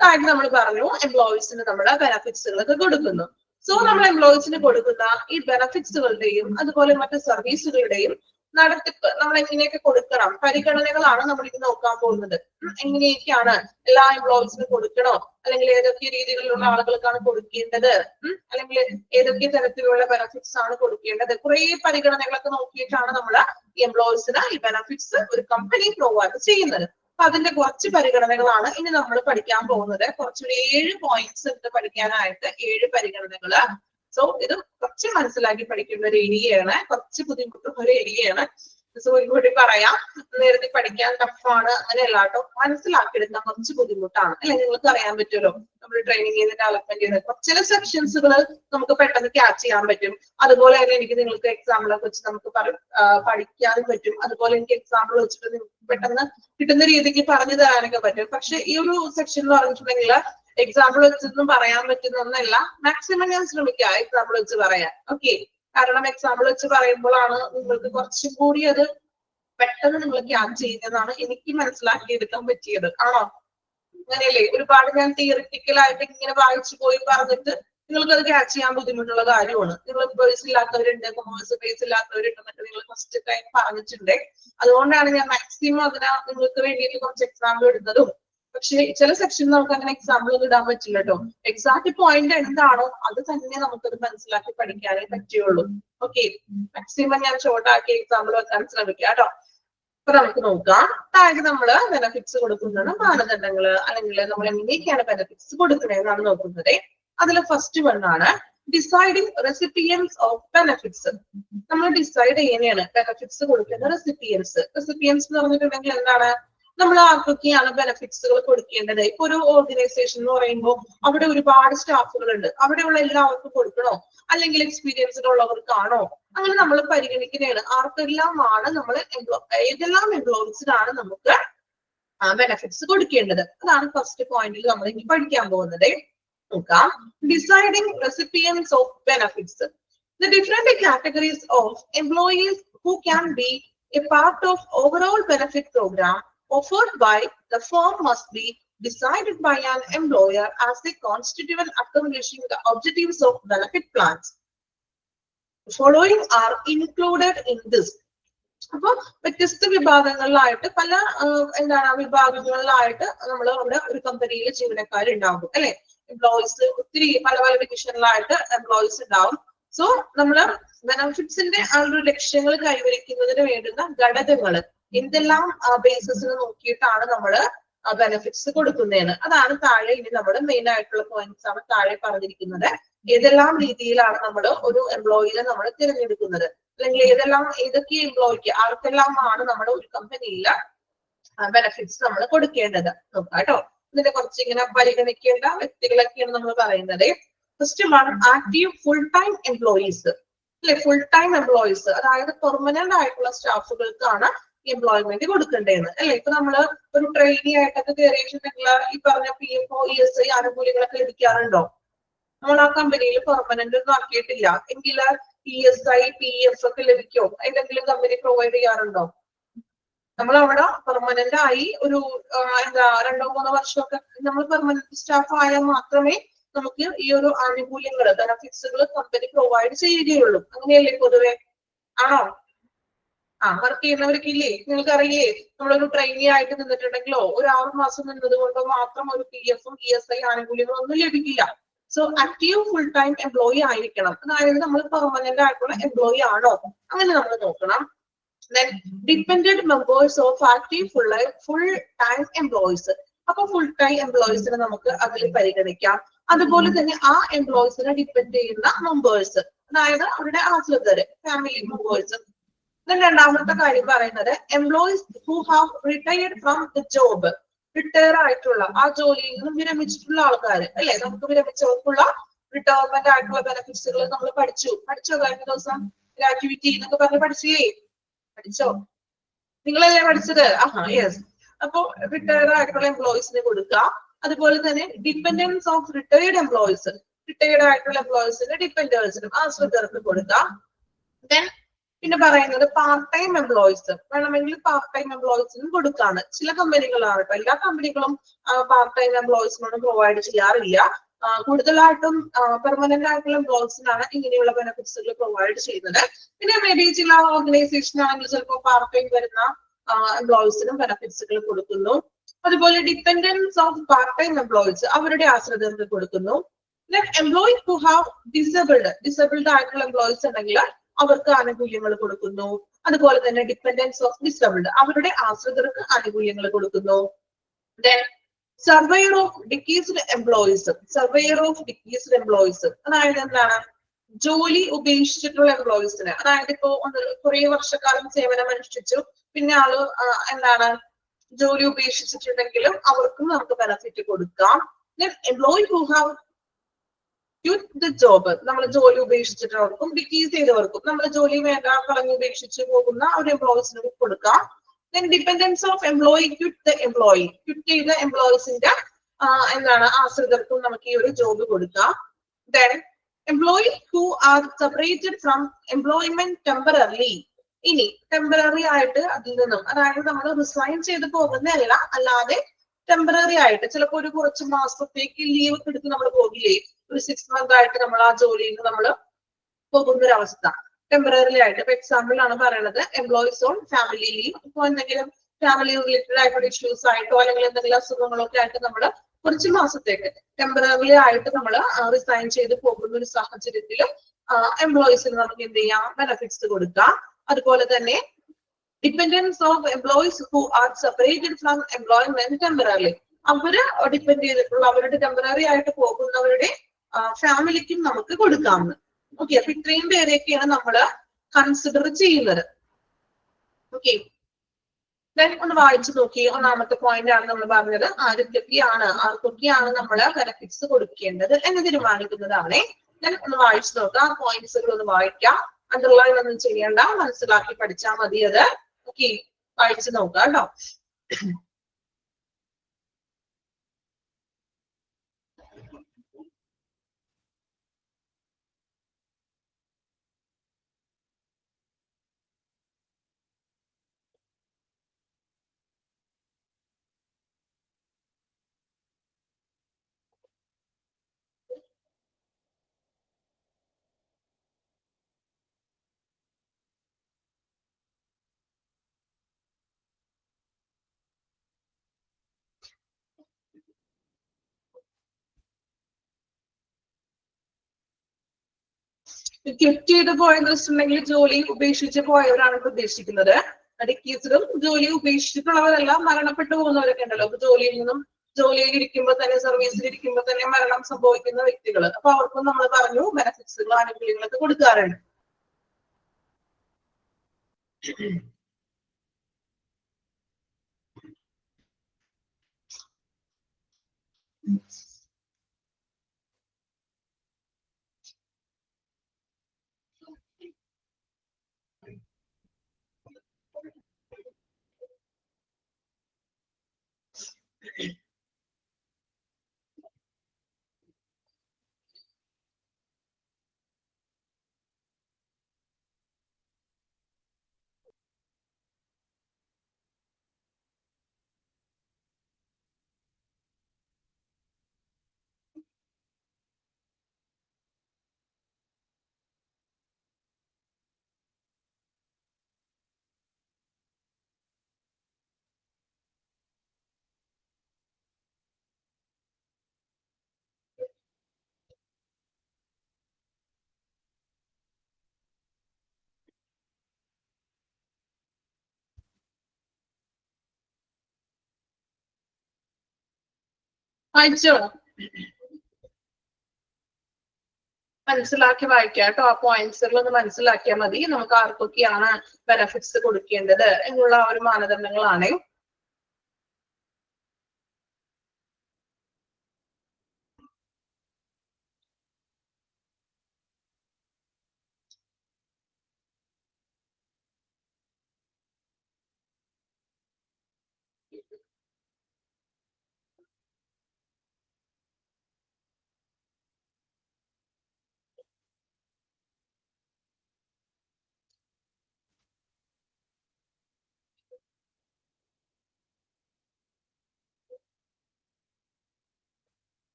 അതായത് നമ്മൾ പറഞ്ഞു എംപ്ലോയീസിന് നമ്മുടെ ബെനഫിറ്റ്സുകളൊക്കെ കൊടുക്കുന്നു. സോ നമ്മൾ എംപ്ലോയീസിന് കൊടുക്കുന്ന ഈ ബെനഫിറ്റ്സുകളുടെയും അതുപോലെ മറ്റു സർവീസുകളുടെയും നടത്തിപ്പ് നമ്മൾ എങ്ങനെയൊക്കെ കൊടുക്കണം, പരിഗണനകളാണ് നമ്മൾ ഇത് നോക്കാൻ പോകുന്നത്. എങ്ങനെയൊക്കെയാണ് എല്ലാ എംപ്ലോയീസിനും കൊടുക്കണോ, അല്ലെങ്കിൽ ഏതൊക്കെ രീതികളിലുള്ള ആളുകൾക്കാണ് കൊടുക്കേണ്ടത്, അല്ലെങ്കിൽ ഏതൊക്കെ തരത്തിലുള്ള ബെനഫിറ്റ്സ് ആണ് കൊടുക്കേണ്ടത്, കുറെ പരിഗണനകളൊക്കെ നോക്കിയിട്ടാണ് നമ്മൾ എംപ്ലോയീസിന് ഈ ബെനഫിറ്റ്സ് ഒരു കമ്പനി പ്രൊവൈഡ് ചെയ്യുന്നത്. അപ്പൊ അതിന്റെ കുറച്ച് പരിഗണനകളാണ് ഇനി നമ്മൾ പഠിക്കാൻ പോകുന്നത്. കുറച്ചൊരു 7 പോയിന്റ്സ് ഉണ്ട് പഠിക്കാനായിട്ട്, 7 പരിഗണനകള്. സോ ഇത് കുറച്ച് മനസ്സിലാക്കി പഠിക്കേണ്ട ഒരു ഏരിയയാണ്, കുറച്ച് ബുദ്ധിമുട്ടുള്ള ഒരു ഏരിയയാണ്. സോ ഇങ്ങോട്ട് പറയാം, നേരത്തെ പഠിക്കാൻ ടഫാണ് അങ്ങനെയല്ല കേട്ടോ, മനസ്സിലാക്കിയെടുക്കാൻ കുറച്ച് ബുദ്ധിമുട്ടാണ്. അല്ലെങ്കിൽ നിങ്ങൾക്ക് അറിയാൻ പറ്റുമല്ലോ, നമ്മൾ ട്രെയിനിങ് ചെയ്ത് ഡെവലപ്മെന്റ് ചെയ്ത് ചില സെക്ഷൻസുകൾ നമുക്ക് പെട്ടെന്ന് ക്യാച്ച് ചെയ്യാൻ പറ്റും. അതുപോലെ തന്നെ എനിക്ക് നിങ്ങൾക്ക് എക്സാമ്പിളൊക്കെ വെച്ച് നമുക്ക് പഠിക്കാനും പറ്റും. അതുപോലെ എനിക്ക് എക്സാമ്പിൾ വെച്ചിട്ട് നിങ്ങൾക്ക് പെട്ടെന്ന് കിട്ടുന്ന രീതിക്ക് പറഞ്ഞു തരാനൊക്കെ പറ്റും. പക്ഷെ ഈ ഒരു സെക്ഷൻ എന്ന് പറഞ്ഞിട്ടുണ്ടെങ്കിൽ എക്സാമ്പിൾ വെച്ചൊന്നും പറയാൻ പറ്റുന്ന ഒന്നല്ല. മാക്സിമം ഞാൻ ശ്രമിക്കാം എക്സാമ്പിൾ വെച്ച് പറയാൻ. ഓക്കെ, കാരണം എക്സാമ്പിൾ വെച്ച് പറയുമ്പോഴാണ് നിങ്ങൾക്ക് കുറച്ചും കൂടി അത് പെട്ടെന്ന് നിങ്ങൾ ക്യാച്ച് ചെയ്യുന്നതാണ് എനിക്ക് മനസ്സിലാക്കിയെടുക്കാൻ പറ്റിയത്. ആണോ? അങ്ങനെയല്ലേ? ഒരുപാട് ഞാൻ തിയറിറ്റിക്കൽ ആയിട്ട് ഇങ്ങനെ വായിച്ചു പോയി പറഞ്ഞിട്ട് നിങ്ങൾക്ക് അത് ക്യാച്ച് ചെയ്യാൻ ബുദ്ധിമുട്ടുള്ള കാര്യമാണ്. നിങ്ങൾ ബേസ് ഇല്ലാത്തവരുണ്ട്, കൊമേഴ്സ് ബേസ് ഇല്ലാത്തവരുണ്ട് എന്നൊക്കെ നിങ്ങൾ ഫസ്റ്റ് ടൈം പറഞ്ഞിട്ടുണ്ട്. അതുകൊണ്ടാണ് ഞാൻ മാക്സിമം അതിനെ നിങ്ങൾക്ക് വേണ്ടിയിട്ട് കുറച്ച് എക്സാമ്പിൾ എടുത്തതും. പക്ഷെ ചില സെക്ഷനിൽ നമുക്ക് അങ്ങനെ എക്സാമ്പിൾ ഒന്നും ഇടാൻ പറ്റില്ല കേട്ടോ. എക്സാക്ട് പോയിന്റ് എന്താണോ അത് തന്നെ നമുക്കത് മനസ്സിലാക്കി പഠിക്കാനേ പറ്റുള്ളൂ. ഓക്കെ, മാക്സിമം ഞാൻ ഷോർട്ട് ആക്കി എക്സാമ്പിൾ വെക്കാൻ ശ്രമിക്കാം കേട്ടോ. അപ്പൊ നമുക്ക് നോക്കാം. താഴെ നമ്മള് ബെനഫിറ്റ്സ് കൊടുക്കുന്ന മാനദണ്ഡങ്ങള്, അല്ലെങ്കിൽ നമ്മൾ എങ്ങനെയൊക്കെയാണ് ബെനഫിറ്റ്സ് കൊടുക്കുന്നതെന്നാണ് നോക്കുന്നത്. അതിൽ ഫസ്റ്റ് വൺ ആണ് ഡിസൈഡിങ് റെസിപ്പിയൻസ് ഓഫ് ബെനഫിറ്റ്സ്. നമ്മൾ ഡിസൈഡ് എങ്ങനെയാണ് ബെനഫിറ്റ്സ് കൊടുക്കുന്ന റെസിപ്പിയൻസ്. റെസിപ്പിയൻസ് എന്ന് പറഞ്ഞിട്ടുണ്ടെങ്കിൽ എന്താണ്? നമ്മൾ ആർക്കൊക്കെയാണ് ബെനഫിറ്റ്സുകൾ കൊടുക്കേണ്ടത്? ഇപ്പൊ ഒരു ഓർഗനൈസേഷൻ എന്ന് പറയുമ്പോൾ അവിടെ ഒരുപാട് സ്റ്റാഫുകൾ ഉണ്ട്. അവിടെയുള്ള എല്ലാവർക്കും കൊടുക്കണോ, അല്ലെങ്കിൽ എക്സ്പീരിയൻസ്ഡ് ഉള്ളവർക്കാണോ? അങ്ങനെ നമ്മൾ പരിഗണിക്കുന്നതാണ് ആർക്കെല്ലാമാണ് നമ്മൾ ഏതെല്ലാം എംപ്ലോയീസിനാണ് നമുക്ക് ബെനഫിറ്റ്സ് കൊടുക്കേണ്ടത്. അതാണ് ഫസ്റ്റ് പോയിന്റിൽ നമ്മൾ ഇനി പഠിക്കാൻ പോകുന്നത്. നോക്കാം. Deciding recipients of benefits. The different categories of employees who can be a part of overall benefit program offered by the firm must be decided by an employer as they constitute accomplishing the objectives of benefit plans. The following are included in this. അപ്പൊ വ്യത്യസ്ത വിഭാഗങ്ങളിലായിട്ട് പല വിഭാഗങ്ങളിലായിട്ട് നമ്മൾ അവിടെ ഒരു കമ്പനിയിൽ ജീവനക്കാരുണ്ടാകും അല്ലെ. എംപ്ലോയീസ് ഒത്തിരി പല പല ഡിവിഷനിലായിട്ട് എംപ്ലോയീസ് ഉണ്ടാവും. സോ നമ്മള് ബെനഫിറ്റ്സിന്റെ ആ ഒരു ലക്ഷ്യങ്ങൾ കൈവരിക്കുന്നതിന് വേണ്ടുന്ന ഘടകങ്ങൾ എന്തെല്ലാം ബേസിസിൽ നോക്കിയിട്ടാണ് നമ്മള് ബെനഫിറ്റ്സ് കൊടുക്കുന്നതെന്ന്. അതാണ് താഴെ ഇനി നമ്മുടെ മെയിൻ ആയിട്ടുള്ള പോയിന്റ്സ് ആണ് താഴെ പറഞ്ഞിരിക്കുന്നത്. ഏതെല്ലാം രീതിയിലാണ് നമ്മൾ ഒരു എംപ്ലോയിയെ നമ്മൾ തിരഞ്ഞെടുക്കുന്നത്, അല്ലെങ്കിൽ ഏതൊക്കെ എംപ്ലോയിക്ക് ആർക്കെല്ലാമാണ് നമ്മുടെ ഒരു കമ്പനിയിൽ ബെനിഫിറ്റ്സ് നമ്മൾ കൊടുക്കേണ്ടത്. നോക്കാം കേട്ടോ. ഇതിനെ കുറച്ച് ഇങ്ങനെ പരിഗണിക്കേണ്ട വ്യക്തികളൊക്കെയാണ് നമ്മൾ പറയുന്നത്. First one, active full time employees അല്ലെ. ഫുൾ ടൈം എംപ്ലോയീസ് അതായത് പെർമനന്റ് ആയിട്ടുള്ള സ്റ്റാഫുകൾക്കാണ് എംപ്ലോയ്മെന്റ് കൊടുക്കേണ്ടത് അല്ലെ. ഇപ്പൊ നമ്മള് ഒരു ട്രെയിനി ആയിട്ടൊക്കെ കയറിയിട്ടുണ്ടെങ്കിൽ ഈ പറഞ്ഞ PF, ESI ആനുകൂല്യങ്ങളൊക്കെ ലഭിക്കാറുണ്ടോ? നമ്മൾ ആ കമ്പനിയിൽ പെർമനന്റ് ഒന്നും ആക്കിയിട്ടില്ല എങ്കിൽ ESI, PF ഒക്കെ ലഭിക്കോ? ഏതെങ്കിലും കമ്പനി പ്രൊവൈഡ് ചെയ്യാറുണ്ടോ? നമ്മൾ അവിടെ പെർമനന്റ് ആയി ഒരു എന്താ 2-3 വർഷമൊക്കെ നമ്മൾ പെർമനന്റ് സ്റ്റാഫ് ആയാൽ മാത്രമേ നമുക്ക് ഈ ഒരു ആനുകൂല്യങ്ങൾ, ബെനഫിറ്റ്സുകൾ കമ്പനി പ്രൊവൈഡ് ചെയ്യുകയുള്ളൂ. അങ്ങനെയല്ലേ പൊതുവെ? ആണോ? വർക്ക് ചെയ്യുന്നവർക്ക് ഇല്ലേ? നിങ്ങൾക്ക് അറിയില്ലേ, നമ്മളൊരു ട്രെയിനി ആയിട്ട് നിന്നിട്ടുണ്ടെങ്കിലോ ഒരു 6 മാസം നിന്നത് കൊണ്ടോ മാത്രം ഒരു PF, ESI ആനുകൂല്യങ്ങളും ഒന്നും ലഭിക്കില്ല. So active full time employee ആയിരിക്കണം. അതായത് നമ്മൾ പെർമനന്റ് ആയിട്ടുള്ള എംപ്ലോയി ആണോ അങ്ങനെ നമ്മൾ നോക്കണം. Then dependent members of active full time employees. അപ്പൊ ഫുൾ ടൈം എംപ്ലോയീസിനെ നമുക്ക് അതിൽ പരിഗണിക്കാം. അതുപോലെ തന്നെ ആ എംപ്ലോയീസിനെ ഡിപ്പെൻഡ് ചെയ്യുന്ന മെമ്പേഴ്സ്, അതായത് അവരുടെ ആശ്രിതര്, ഫാമിലി മെമ്പേഴ്സ്. രണ്ടാമത്തെ കാര്യം പറയുന്നത് employees who have retired from the job. Retire ആയിട്ടുള്ള, ആ ജോലിയിൽ നിന്നും വിരമിച്ചിട്ടുള്ള ആൾക്കാർ അല്ലെ. നമുക്ക് വിരമിച്ചവർക്കുള്ള റിട്ടയർമെന്റ് ആയിട്ടുള്ള ബെനിഫിറ്റ്സുകൾ നമ്മൾ പഠിച്ചോ കഴിഞ്ഞ ദിവസം ഗ്രാറ്റുവിറ്റി എന്നൊക്കെ പറഞ്ഞ് പഠിച്ചോ? നിങ്ങളല്ലേ പഠിച്ചത്? യെസ്. അപ്പോ റിട്ടയർഡ് ആയിട്ടുള്ള എംപ്ലോയീസിന് കൊടുക്കുക. അതുപോലെ തന്നെ dependence of retired employees, retired ആയിട്ടുള്ള എംപ്ലോയീസിന് ഡിപ്പെൻഡേഴ്സിനും ആശ്രിതർക്ക് കൊടുക്കാം. ദെൻ പിന്നെ പറയുന്നത് പാർട്ട് ടൈം എംപ്ലോയീസ്, വേണമെങ്കിൽ പാർട്ട് ടൈം എംപ്ലോയീസിനും കൊടുക്കാണ്. ചില കമ്പനികളാണ് കേട്ടോ, എല്ലാ കമ്പനികളും പാർട്ട് ടൈം എംപ്ലോയീസിനോട് പ്രൊവൈഡ് ചെയ്യാറില്ല. കൂടുതലായിട്ടും പെർമനന്റ് ആയിട്ടുള്ള എംപ്ലോയീസിനാണ് ഇങ്ങനെയുള്ള ബെനിഫിറ്റ്സുകൾ പ്രൊവൈഡ് ചെയ്യുന്നത്. പിന്നെ മേ ബി ചില ഓർഗനൈസേഷൻ ആണെങ്കിൽ ചിലപ്പോൾ പാർട്ട് ടൈം വരുന്ന എംപ്ലോയീസിനും ബെനിഫിറ്റ്സുകൾ കൊടുക്കുന്നു. അതുപോലെ dependence of part time employees, അവരുടെ ആശ്രിതർക്ക് കൊടുക്കുന്നു. എംപ്ലോയി ഹു ഹാവ് ഡിസബിൾഡ് ആയിട്ടുള്ള എംപ്ലോയീസ് ഉണ്ടെങ്കിൽ അവർക്ക് ആനുകൂല്യങ്ങൾ കൊടുക്കുന്നു. അതുപോലെ തന്നെ ഡിപ്പെൻഡൻസ് ഓഫ് ഡിസബിൾഡ്, അവരുടെ ആശ്രിതർക്ക് ആനുകൂല്യങ്ങൾ കൊടുക്കുന്നു. ദെൻ സർവേയർ ഓഫ് ഡിക്കീസ്ഡ് എംപ്ലോയീസ്, അതായത് എന്താണ്, ജോലി ഉപേക്ഷിച്ചിട്ടുള്ള എംപ്ലോയീസിന്, അതായത് ഇപ്പോ കുറെ വർഷക്കാലം സേവനം അനുഷ്ഠിച്ചു, പിന്നെ ആള് എന്താണ് ജോലി ഉപേക്ഷിച്ചിട്ടുണ്ടെങ്കിലും അവർക്കും നമുക്ക് ബെനിഫിറ്റ് കൊടുക്കാം. Employee who have the job, നമ്മൾ ജോലി ഉപേക്ഷിച്ചിട്ടവർക്കും ഡിക്കീസ് ചെയ്തവർക്കും, നമ്മൾ ജോലി വേണ്ട കളഞ്ഞു ഉപേക്ഷിച്ച് പോകുന്ന ഒരു എംപ്ലോയീസിന് കൊടുക്കാം. ഡിപ്പെൻഡൻസ് ഓഫ് എംപ്ലോയി ക്വിറ്റ് ചെയ്ത എംപ്ലോയീസിന്റെ എന്താണ് ആശ്രിതർക്കും നമുക്ക് ഈ ഒരു ജോബ് കൊടുക്കാം. Then employee who are separated from employment temporary, ഇനി ടെമ്പററി ആയിട്ട് അതിൽ നിന്നും, അതായത് നമ്മൾ റിസൈൻ ചെയ്ത് പോകുന്നതല്ല, അല്ലാതെ ടെമ്പററി ആയിട്ട് ചിലപ്പോൾ ഒരു കുറച്ച് മാസത്തേക്ക് ലീവ് എടുത്ത് നമ്മൾ പോകില്ലേ, ഒരു 6 month ആയിട്ട് നമ്മൾ ആ ജോലിയിൽ നിന്ന് നമ്മൾ പോകുന്ന ഒരു അവസ്ഥ ടെമ്പററി ആയിട്ട്. ഇപ്പൊ എക്സാമ്പിൾ ആണ് പറയുന്നത്, എംപ്ലോയീസ് ഓൺ ഫാമിലി ലീവ്. ഇപ്പൊ എന്തെങ്കിലും ഫാമിലി റിലേറ്റഡ് ആയിട്ടുള്ള ഇഷ്യൂസ് ആയിട്ടോ അല്ലെങ്കിൽ എന്തെങ്കിലും അസുഖങ്ങളൊക്കെ ആയിട്ട് നമ്മൾ കുറച്ച് മാസത്തേക്ക് ടെമ്പററി ആയിട്ട് നമ്മൾ റിസൈൻ ചെയ്ത് പോകുന്ന ഒരു സാഹചര്യത്തിൽ എംപ്ലോയീസിന് നമുക്ക് എന്ത് ചെയ്യാം, ബെനിഫിറ്റ്സ് കൊടുക്കാം. അതുപോലെ തന്നെ dependence of employees who are separated from employment temporary, അവര് ഡിപ്പെൻഡ് ചെയ്തിട്ടുള്ള, അവരുടെ ടെമ്പററി ആയിട്ട് പോകുന്നവരുടെ ഫാമിലിക്കും നമുക്ക് കൊടുക്കാമെന്ന്. ഓക്കെ, അപ്പൊ ഇത്രയും പേരെയൊക്കെയാണ് നമ്മൾ കൺസിഡർ ചെയ്യുന്നത്. ഓക്കെ, ഒന്ന് വായിച്ചു നോക്കി. ഒന്നാമത്തെ പോയിന്റ് ആണ് നമ്മൾ പറഞ്ഞത്, ആർക്കൊക്കെയാണ് നമ്മൾ ബെനിഫിറ്റ്സ് കൊടുക്കേണ്ടത് എന്ന് തീരുമാനിക്കുന്നതാണ്. ഒന്ന് വായിച്ചു നോക്കാം, പോയിന്റ്സുകൾ ഒന്ന് വായിക്കാം. അണ്ടർലൈൻ ഒന്നും ചെയ്യണ്ട, മനസ്സിലാക്കി പഠിച്ചാൽ മതി അത്. ഓക്കെ, വായിച്ചു നോക്കാം കേട്ടോ. ക്വിറ്റ് ചെയ്ത് പോയെന്ന് വെച്ചിട്ടുണ്ടെങ്കിൽ ജോലി ഉപേക്ഷിച്ച് പോയവരാണ് ഉദ്ദേശിക്കുന്നത്. ഡിക്കീസിലും ജോലി ഉപേക്ഷിച്ചിട്ടുള്ളവരെല്ലാം മരണപ്പെട്ടു പോകുന്നവരൊക്കെ ഉണ്ടല്ലോ. അപ്പൊ ജോലിയിൽ ഇരിക്കുമ്പോൾ തന്നെ, സർവീസിൽ ഇരിക്കുമ്പോൾ തന്നെ മരണം സംഭവിക്കുന്ന വ്യക്തികൾ, അപ്പൊ അവർക്കും നമ്മൾ പറഞ്ഞു ബെനിഫിറ്റ്സുകൾ, ആനുകൂല്യങ്ങളൊക്കെ കൊടുക്കാറുണ്ട്. വായിച്ചോ? മനസ്സിലാക്കി വായിക്കാം കേട്ടോ. ആ പോയിന്റ്സുകൾ ഒന്ന് മനസ്സിലാക്കിയാൽ മതി. നമുക്ക് ആർക്കൊക്കെയാണ് ബെനഫിറ്റ്സ് കൊടുക്കേണ്ടത് എന്നുള്ള ഒരു മാനദണ്ഡങ്ങളാണ്.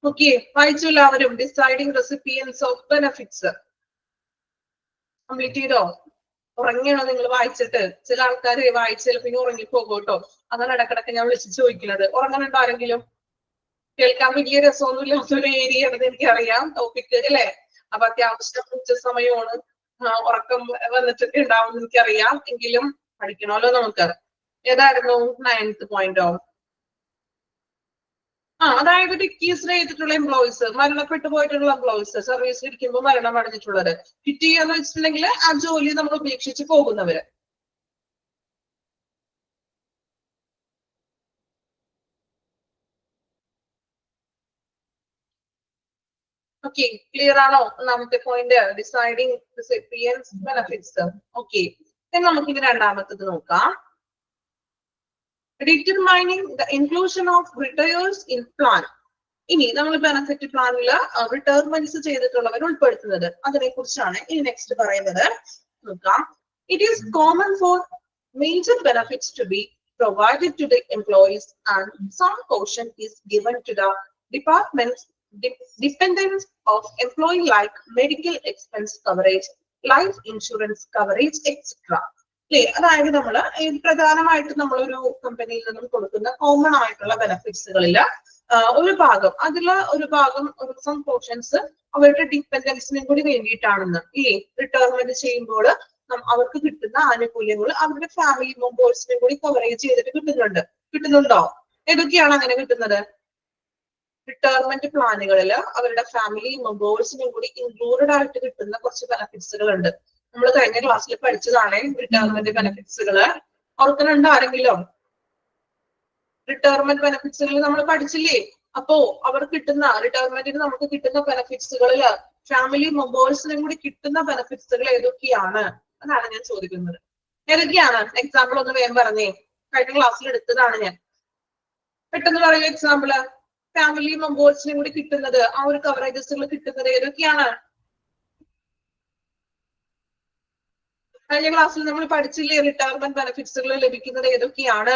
ഓക്കെ, വായിച്ചു എല്ലാവരും. Deciding recipients of benefits complete ചെയ്തോ? ഉറങ്ങിയാണോ നിങ്ങൾ വായിച്ചിട്ട്? ചില ആൾക്കാർ വായിച്ചാൽ പിന്നെ ഉറങ്ങിപ്പോകും കേട്ടോ. അതാണ് ഇടക്കിടക്ക് ഞാൻ വിളിച്ച് ചോദിക്കുന്നത്. ഉറങ്ങുന്നുണ്ടോ ആരെങ്കിലും? കേൾക്കാൻ വലിയ രസമൊന്നുമില്ലാത്തൊരു ഏരിയ ആണെന്ന് എനിക്കറിയാം ടോപ്പിക് അല്ലേ? അപ്പൊ അത്യാവശ്യം ഉച്ച സമയമാണ്, ഉറക്കം വന്നിട്ടൊക്കെ ഉണ്ടാവും എനിക്കറിയാം. എങ്കിലും പഠിക്കണമല്ലോ നമുക്ക്. ഏതായിരുന്നു 9th പോയിന്റോ? അതായത് ഡിക്കീസ് ചെയ്തിട്ടുള്ള എംപ്ലോയീസ്, മരണപ്പെട്ടു പോയിട്ടുള്ള എംപ്ലോയീസ്, സർവീസിൽ ഇരിക്കുമ്പോൾ മരണം അടഞ്ഞിട്ടുള്ളത്. ഫിറ്റ് ചെയ്യാന്ന് വെച്ചിട്ടുണ്ടെങ്കിൽ ആ ജോലി നമ്മൾ ഉപേക്ഷിച്ച് പോകുന്നവര്. ഓക്കെ, ക്ലിയർ ആണോ? ഒന്നാമത്തെ point deciding recipients benefits. Okay, നമുക്കിനി രണ്ടാമത്തത് നോക്കാം. Determining the inclusion of retires in plan. ഇനി നമ്മൾ ബെനഫിറ്റ് പ്ലാനിൽ റിട്ടയർമെന്റ്സ് ചെയ്തിട്ടുള്ളവർ ഉൾപ്പെടുത്തുന്നത്, അതിനെ കുറിച്ചാണ് ഇനി നെക്സ്റ്റ് പറയുന്നത്. നോക്കാം. It is common for major benefits to be provided to the employees and some portion is given to the department's dependents of employee like medical expense coverage, life insurance coverage, etc. അതായത് നമ്മള് പ്രധാനമായിട്ട് നമ്മളൊരു കമ്പനിയിൽ നിന്നും കൊടുക്കുന്ന കോമൺ ആയിട്ടുള്ള ബെനഫിറ്റ്സുകളിൽ ഒരു ഭാഗം, അതിലുള്ള ഒരു ഭാഗം, സം പോർഷൻസ് അവരുടെ ഡിപ്പെൻഡൻസിനും കൂടി വേണ്ടിയിട്ടാണെന്ന്. റിട്ടയർമെന്റ് ചെയ്യുമ്പോൾ അവർക്ക് കിട്ടുന്ന ആനുകൂല്യങ്ങൾ അവരുടെ ഫാമിലി മെമ്പേഴ്സിനും കൂടി കവറേജ് ചെയ്തിട്ട് കിട്ടുന്നുണ്ടോ? ഏതൊക്കെയാണ് അങ്ങനെ കിട്ടുന്നത്? റിട്ടയർമെന്റ് പ്ലാനുകളിൽ അവരുടെ ഫാമിലി മെമ്പേഴ്സിനും കൂടി ഇൻക്ലൂഡഡ് ആയിട്ട് കിട്ടുന്ന കുറച്ച് ബെനഫിറ്റ്സുകൾ ഉണ്ട്. നമ്മൾ കഴിഞ്ഞ ക്ലാസ്സിൽ പഠിച്ചതാണ് റിട്ടയർമെന്റ് ബെനഫിറ്റ്സുകള്. ഓർക്കുന്നുണ്ടോ ആരെങ്കിലും? റിട്ടയർമെന്റ് ബെനഫിറ്റ്സുകൾ നമ്മൾ പഠിച്ചില്ലേ? അപ്പോ അവർ കിട്ടുന്ന റിട്ടയർമെന്റിന് നമുക്ക് കിട്ടുന്ന ബെനഫിറ്റ്സുകളില് ഫാമിലി മെമ്പേഴ്സിനും കൂടി കിട്ടുന്ന ബെനഫിറ്റ്സുകൾ ഏതൊക്കെയാണ്? അതാണ് ഞാൻ ചോദിക്കുന്നത്. ഏതൊക്കെയാണ്? എക്സാമ്പിൾ ഒന്ന് വേഗം പറഞ്ഞേ. കഴിഞ്ഞ ക്ലാസ്സിൽ എടുത്തതാണ് ഞാൻ. പെട്ടെന്ന് പറയൂ എക്സാമ്പിള്. ഫാമിലി മെമ്പേഴ്സിനും കൂടി കിട്ടുന്നത്, ആ ഒരു കവറേജസുകൾ കിട്ടുന്നത് ഏതൊക്കെയാണ്? കഴിഞ്ഞ ക്ലാസ്സിൽ നമ്മൾ പഠിച്ചില്ലേ റിട്ടയർമെന്റ് ബെനഫിറ്റ്സുകൾ ലഭിക്കുന്നത് ഏതൊക്കെയാണ്?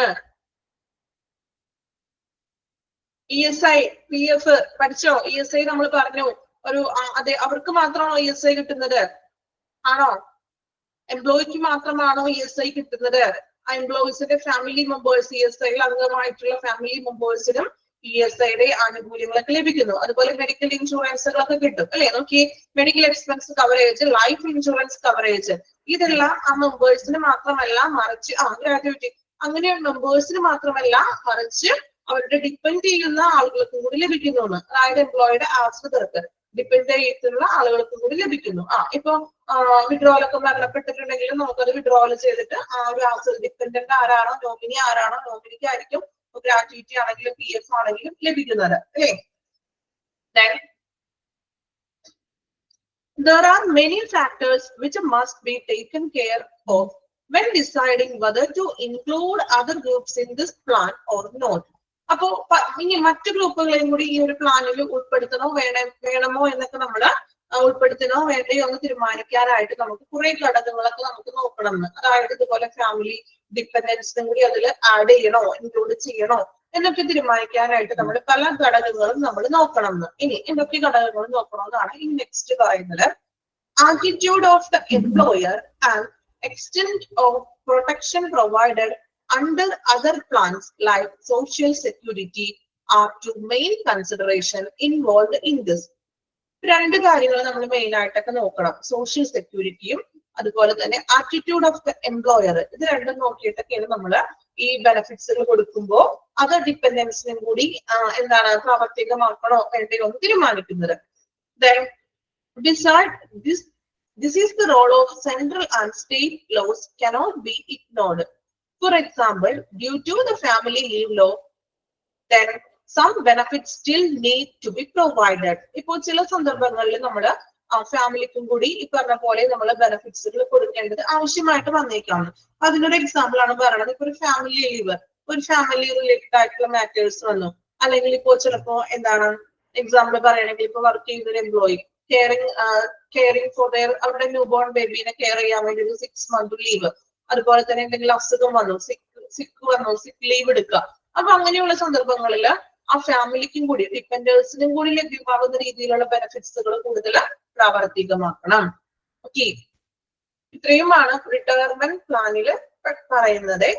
ESI, PF പഠിച്ചോ? ESI നമ്മൾ പറഞ്ഞു. ഒരു അതെ, അവർക്ക് മാത്രമാണോ ESI കിട്ടുന്നത്? ആണോ? എംപ്ലോയിക്ക് മാത്രമാണോ ESI കിട്ടുന്നത്? ആ എംപ്ലോയീസിന്റെ ഫാമിലി മെമ്പേഴ്സ്, ESI അംഗമായിട്ടുള്ള ഫാമിലി മെമ്പേഴ്സിനും ESIയുടെ ആനുകൂല്യങ്ങളൊക്കെ ലഭിക്കുന്നു. അതുപോലെ മെഡിക്കൽ ഇൻഷുറൻസുകളൊക്കെ കിട്ടും അല്ലെ? നോക്കി, medical expense coverage, life insurance coverage, ഇതെല്ലാം ആ മെമ്പേഴ്സിന് മാത്രമല്ല മറിച്ച് ഗ്രാജുവേറ്റ് അങ്ങനെ മെമ്പേഴ്സിന് മാത്രമല്ല മറിച്ച് അവരുടെ ഡിപ്പെൻഡ് ചെയ്യുന്ന ആളുകൾക്കും കൂടി ലഭിക്കുന്നു. അതായത് എംപ്ലോയിയുടെ ആശ്രിതർക്ക്. ഡിപ്പെൻഡ് ചെയ്തിട്ടുള്ള ആളുകൾക്കും കൂടി ലഭിക്കുന്നു. ഇപ്പൊ വിഡ്രോവലൊക്കെ മരണപ്പെട്ടിട്ടുണ്ടെങ്കിൽ നമുക്കത് വിഡ്രോവൽ ചെയ്തിട്ട് ആ ഒരു ഡിപ്പെൻഡന്റ് ആരാണോ, നോമിനി ആരാണോ, നോമിനിക്ക് ആയിരിക്കും ഗ്രാറ്റുവിറ്റി ആണെങ്കിലും PF ആണെങ്കിലും ലഭിക്കുന്നത് അല്ലേ. There are many factors which must be taken care of when deciding whether to include other groups in this plan or not. അപ്പോ ഇനി മറ്റു ഗ്രൂപ്പുകളെയും കൂടി ഈ ഒരു പ്ലാനിൽ ഉൾപ്പെടുത്തണോ വേണമോ എന്നൊക്കെ നമ്മൾ ഉൾപ്പെടുത്തണോ വേണ്ടയോ എന്ന് തീരുമാനിക്കാനായിട്ട് നമുക്ക് കുറെ ഘടകങ്ങളൊക്കെ നമുക്ക് നോക്കണം. അതായത് ഇതുപോലെ ഫാമിലി ഡിപ്പെൻഡൻസിനും കൂടി അതിൽ ആഡ് ചെയ്യണോ, ഇൻക്ലൂഡ് ചെയ്യണോ എന്നൊക്കെ തീരുമാനിക്കാനായിട്ട് നമ്മൾ പല ഘടകങ്ങളും നമ്മൾ നോക്കണം. ഇനി എന്തൊക്കെ ഘടകങ്ങൾ നോക്കണമെന്നാണ് ഈ നെക്സ്റ്റ് പറയുന്നത്. Attitude of the employer and extent of protection provided under other plans like social security are two main consideration involved in this. രണ്ട് കാര്യങ്ങൾ നമ്മൾ മെയിൻ ആയിട്ടൊക്കെ നോക്കണം. സോഷ്യൽ സെക്യൂരിറ്റിയും അതുപോലെ തന്നെ ആറ്റിറ്റ്യൂഡ് ഓഫ് ദ എംപ്ലോയർ. ഇത് രണ്ടും നോക്കിയിട്ടൊക്കെയാണ് നമ്മൾ ഈ ബെനിഫിറ്റ്സുകൾ കൊടുക്കുമ്പോൾ അത് ഡിപ്പെൻഡൻസിനും കൂടി എന്താണ് പ്രാവർത്തികമാക്കണോ വേണ്ടയോ എന്ന് തീരുമാനിക്കുന്നത്. Besides this is the role of central and state laws cannot be ignored. For example, due to the family leave law, then some benefits still need to be provided. ഇപ്പോൾ ചില സന്ദർഭങ്ങളിൽ നമ്മൾ ഫാമിലിക്കും കൂടി ഈ പറഞ്ഞ പോലെ നമ്മൾ ബെനിഫിറ്റ്സുകൾ കൊടുക്കേണ്ടത് ആവശ്യമായിട്ട് വന്നേക്കാം. അതിനൊരു എക്സാമ്പിൾ ആണ് പറയുന്നത്. ഇപ്പൊ ഒരു ഫാമിലി ലീവ്, ഒരു ഫാമിലി റിലേറ്റഡ് ആയിട്ടുള്ള മാറ്റേഴ്സ് വന്നു, അല്ലെങ്കിൽ ഇപ്പോൾ ചിലപ്പോ എന്താണ് എക്സാമ്പിൾ പറയുകയാണെങ്കിൽ ഇപ്പൊ വർക്ക് ചെയ്യുന്ന ഒരു എംപ്ലോയി കെയറിംഗ് ഫോർ അവരുടെ ന്യൂ ബോൺ ബേബീനെ കെയർ ചെയ്യാൻ വേണ്ടി ഒരു 6 month ലീവ്, അതുപോലെ തന്നെ എന്തെങ്കിലും അസുഖം വന്നു, സിക്ക് ലീവ് എടുക്കുക. അപ്പൊ അങ്ങനെയുള്ള സന്ദർഭങ്ങളിൽ ആ ഫാമിലിക്കും കൂടി ഡിപ്പെൻഡേഴ്സിനും കൂടി ലഭ്യമാകുന്ന രീതിയിലുള്ള ബെനിഫിറ്റ്സുകൾ കൂടുതൽ പ്രാവർത്തികമാക്കണം. ഓക്കെ, ഇത്രയുമാണ് റിട്ടയർമെന്റ് പ്ലാനിൽ പറയുന്നത്.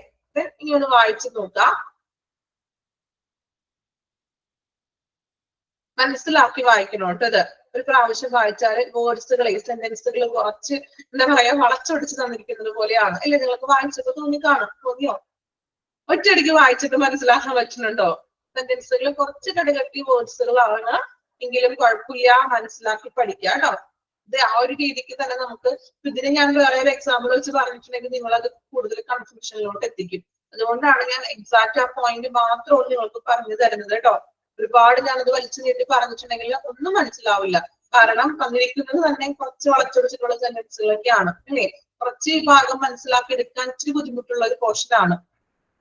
ഇനി ഒന്ന് വായിച്ചു നോക്കാം, മനസ്സിലാക്കി വായിക്കണം കേട്ടോ. ഇത് ഒരു പ്രാവശ്യം വായിച്ചാൽ വേർഡ്സുകളെ സെന്റൻസുകൾ കുറച്ച് എന്താ പറയാ വളച്ചൊടിച്ച് തന്നിരിക്കുന്നത് പോലെയാണ് അല്ലെ? നിങ്ങൾക്ക് വായിച്ചപ്പോ തോന്നിയോ? ഒറ്റയടിക്ക് വായിച്ചിട്ട് മനസ്സിലാക്കാൻ പറ്റുന്നുണ്ടോ? സെന്റൻസുകൾ കുറച്ച് കടുകട്ടി വേർഡ്സുകളാണ് എങ്കിലും കുഴപ്പമില്ല, മനസ്സിലാക്കി പഠിക്കുക കേട്ടോ. ഇത് ആ ഒരു രീതിക്ക് തന്നെ നമുക്ക് ഇതിനെ ഞാൻ വേറെ ഒരു എക്സാമ്പിൾ വെച്ച് പറഞ്ഞിട്ടുണ്ടെങ്കിൽ നിങ്ങളത് കൂടുതൽ കൺഫ്യൂഷനിലോട്ട് എത്തിക്കും. അതുകൊണ്ടാണ് ഞാൻ എക്സാക്ട് ആ പോയിന്റ് മാത്രമാണ് നിങ്ങൾക്ക് പറഞ്ഞു തരുന്നത് കേട്ടോ. ഒരുപാട് ഞാനത് വലിച്ചു നീട്ടി പറഞ്ഞിട്ടുണ്ടെങ്കിൽ ഒന്നും മനസ്സിലാവില്ല. കാരണം തന്നിരിക്കുന്നത് തന്നെ കുറച്ച് വളച്ചൊടിച്ചിട്ടുള്ള സെന്റൻസുകളൊക്കെയാണ് അല്ലേ? കുറച്ച് ഭാഗം മനസ്സിലാക്കി എടുക്കാൻ ഇച്ചിരി ബുദ്ധിമുട്ടുള്ള ഒരു പോർഷനാണ്.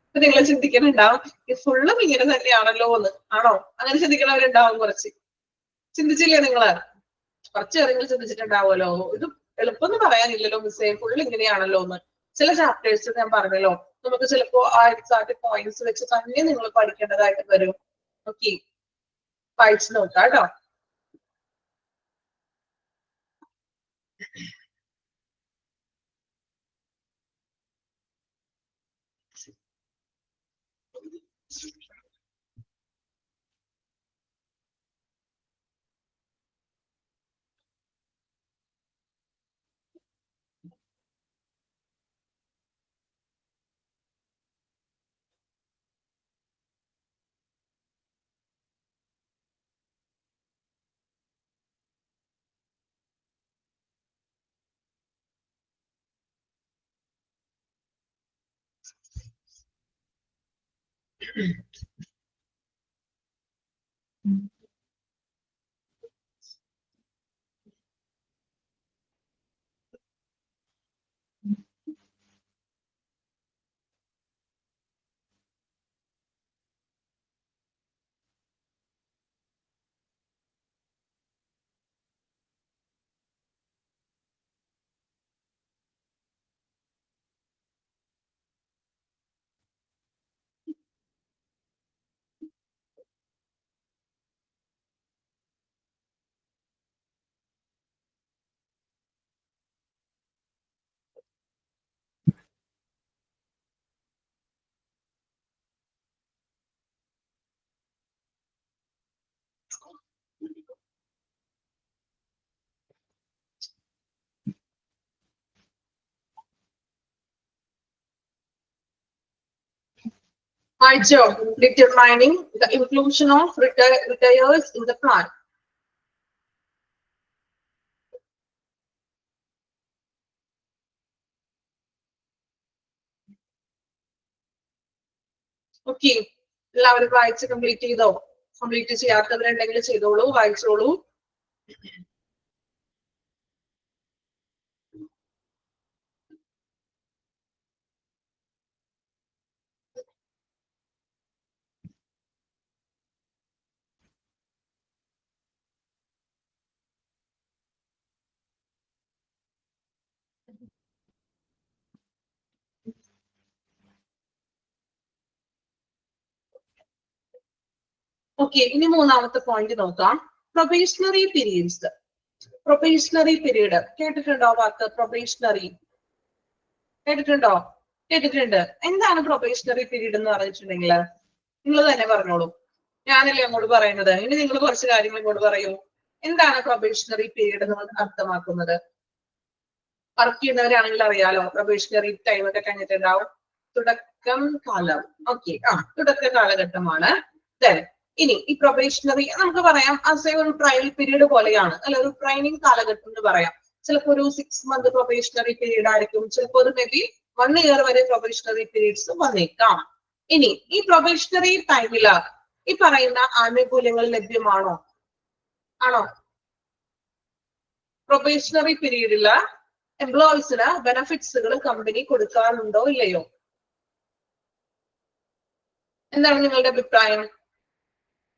അപ്പൊ നിങ്ങൾ ചിന്തിക്കുന്നുണ്ടാവും ഈ ഫുള്ളും ഇങ്ങനെ തന്നെയാണല്ലോ എന്ന്. ആണോ? അങ്ങനെ ചിന്തിക്കുന്നവരുണ്ടാവും. കുറച്ച് ചിന്തിച്ചില്ലേ നിങ്ങള്? കുറച്ച് കാര്യങ്ങൾ ചിന്തിച്ചിട്ടുണ്ടാവുമല്ലോ, ഇത് എളുപ്പം എന്ന് പറയാനില്ലല്ലോ മിസ്സേ, ഫുള്ള് ഇങ്ങനെയാണല്ലോ എന്ന്. ചില ചാപ്റ്റേഴ്സ് ഞാൻ പറഞ്ഞല്ലോ, നമുക്ക് ചിലപ്പോ ആ എക്സാക്ട് പോയിന്റ്സ് വെച്ച് തന്നെ നിങ്ങൾ പഠിക്കേണ്ടതായിട്ട് വരും. ഓക്കെ, വായിച്ചു നോക്കാം കേട്ടോ. My job, determining the inclusion of retirees in the plan. Okay, എല്ലാവരും വായിച്ച് കംപ്ലീറ്റ് ചെയ്തോ? കംപ്ലീറ്റ് ചെയ്യാത്തവരുണ്ടെങ്കിൽ ചെയ്തോളൂ, വായിച്ചോളൂ. ഓക്കെ, ഇനി മൂന്നാമത്തെ പോയിന്റ് നോക്കാം. Probationary periods. പ്രൊബേഷണറി പീരീഡ് കേട്ടിട്ടുണ്ടോ വാക്ക്? പ്രൊബേഷണറി കേട്ടിട്ടുണ്ടോ? കേട്ടിട്ടുണ്ട്. എന്താണ് പ്രൊബേഷണറി പീരീഡ് എന്ന് പറഞ്ഞിട്ടുണ്ടെങ്കിൽ നിങ്ങൾ തന്നെ പറഞ്ഞോളൂ. ഞാനല്ലേ അങ്ങോട്ട് പറയുന്നത്. ഇനി നിങ്ങൾ കുറച്ച് കാര്യങ്ങൾ ഇങ്ങോട്ട് പറയൂ. എന്താണ് പ്രൊബേഷണറി പീരീഡ് എന്ന് അർത്ഥമാക്കുന്നത്? വർക്ക് ചെയ്യുന്നവരാണെങ്കിൽ അറിയാലോ, പ്രൊബേഷണറി ടൈം ഒക്കെ കഴിഞ്ഞിട്ടുണ്ടാവും. തുടക്കം കാലം. ഓക്കെ, തുടക്ക കാലഘട്ടമാണ്. ഇനി ഈ പ്രൊബേഷണറി നമുക്ക് പറയാം ആസ് എ ഒരു ട്രയൽ പീരീഡ് പോലെയാണ്, അല്ല ഒരു ട്രെയിനിങ് കാലഘട്ടം എന്ന് പറയാം. ചിലപ്പോൾ ഒരു 6 month പ്രൊബേഷണറി പീരീഡ് ആയിരിക്കും, ചിലപ്പോൾ ഒരു മേ ബി 1 year വരെ പ്രൊബേഷണറി പീരീഡ്സ് വന്നേക്കാം. ഇനി ഈ പ്രൊബേഷണറി ടൈമില് ഈ പറയുന്ന ആനുകൂല്യങ്ങൾ ലഭ്യമാണോ? ആണോ? പ്രൊബേഷണറി പീരീഡില് എംപ്ലോയീസിന് ബെനഫിറ്റ്സുകൾ കമ്പനി കൊടുക്കാറുണ്ടോ ഇല്ലയോ? എന്താണ് നിങ്ങളുടെ അഭിപ്രായം?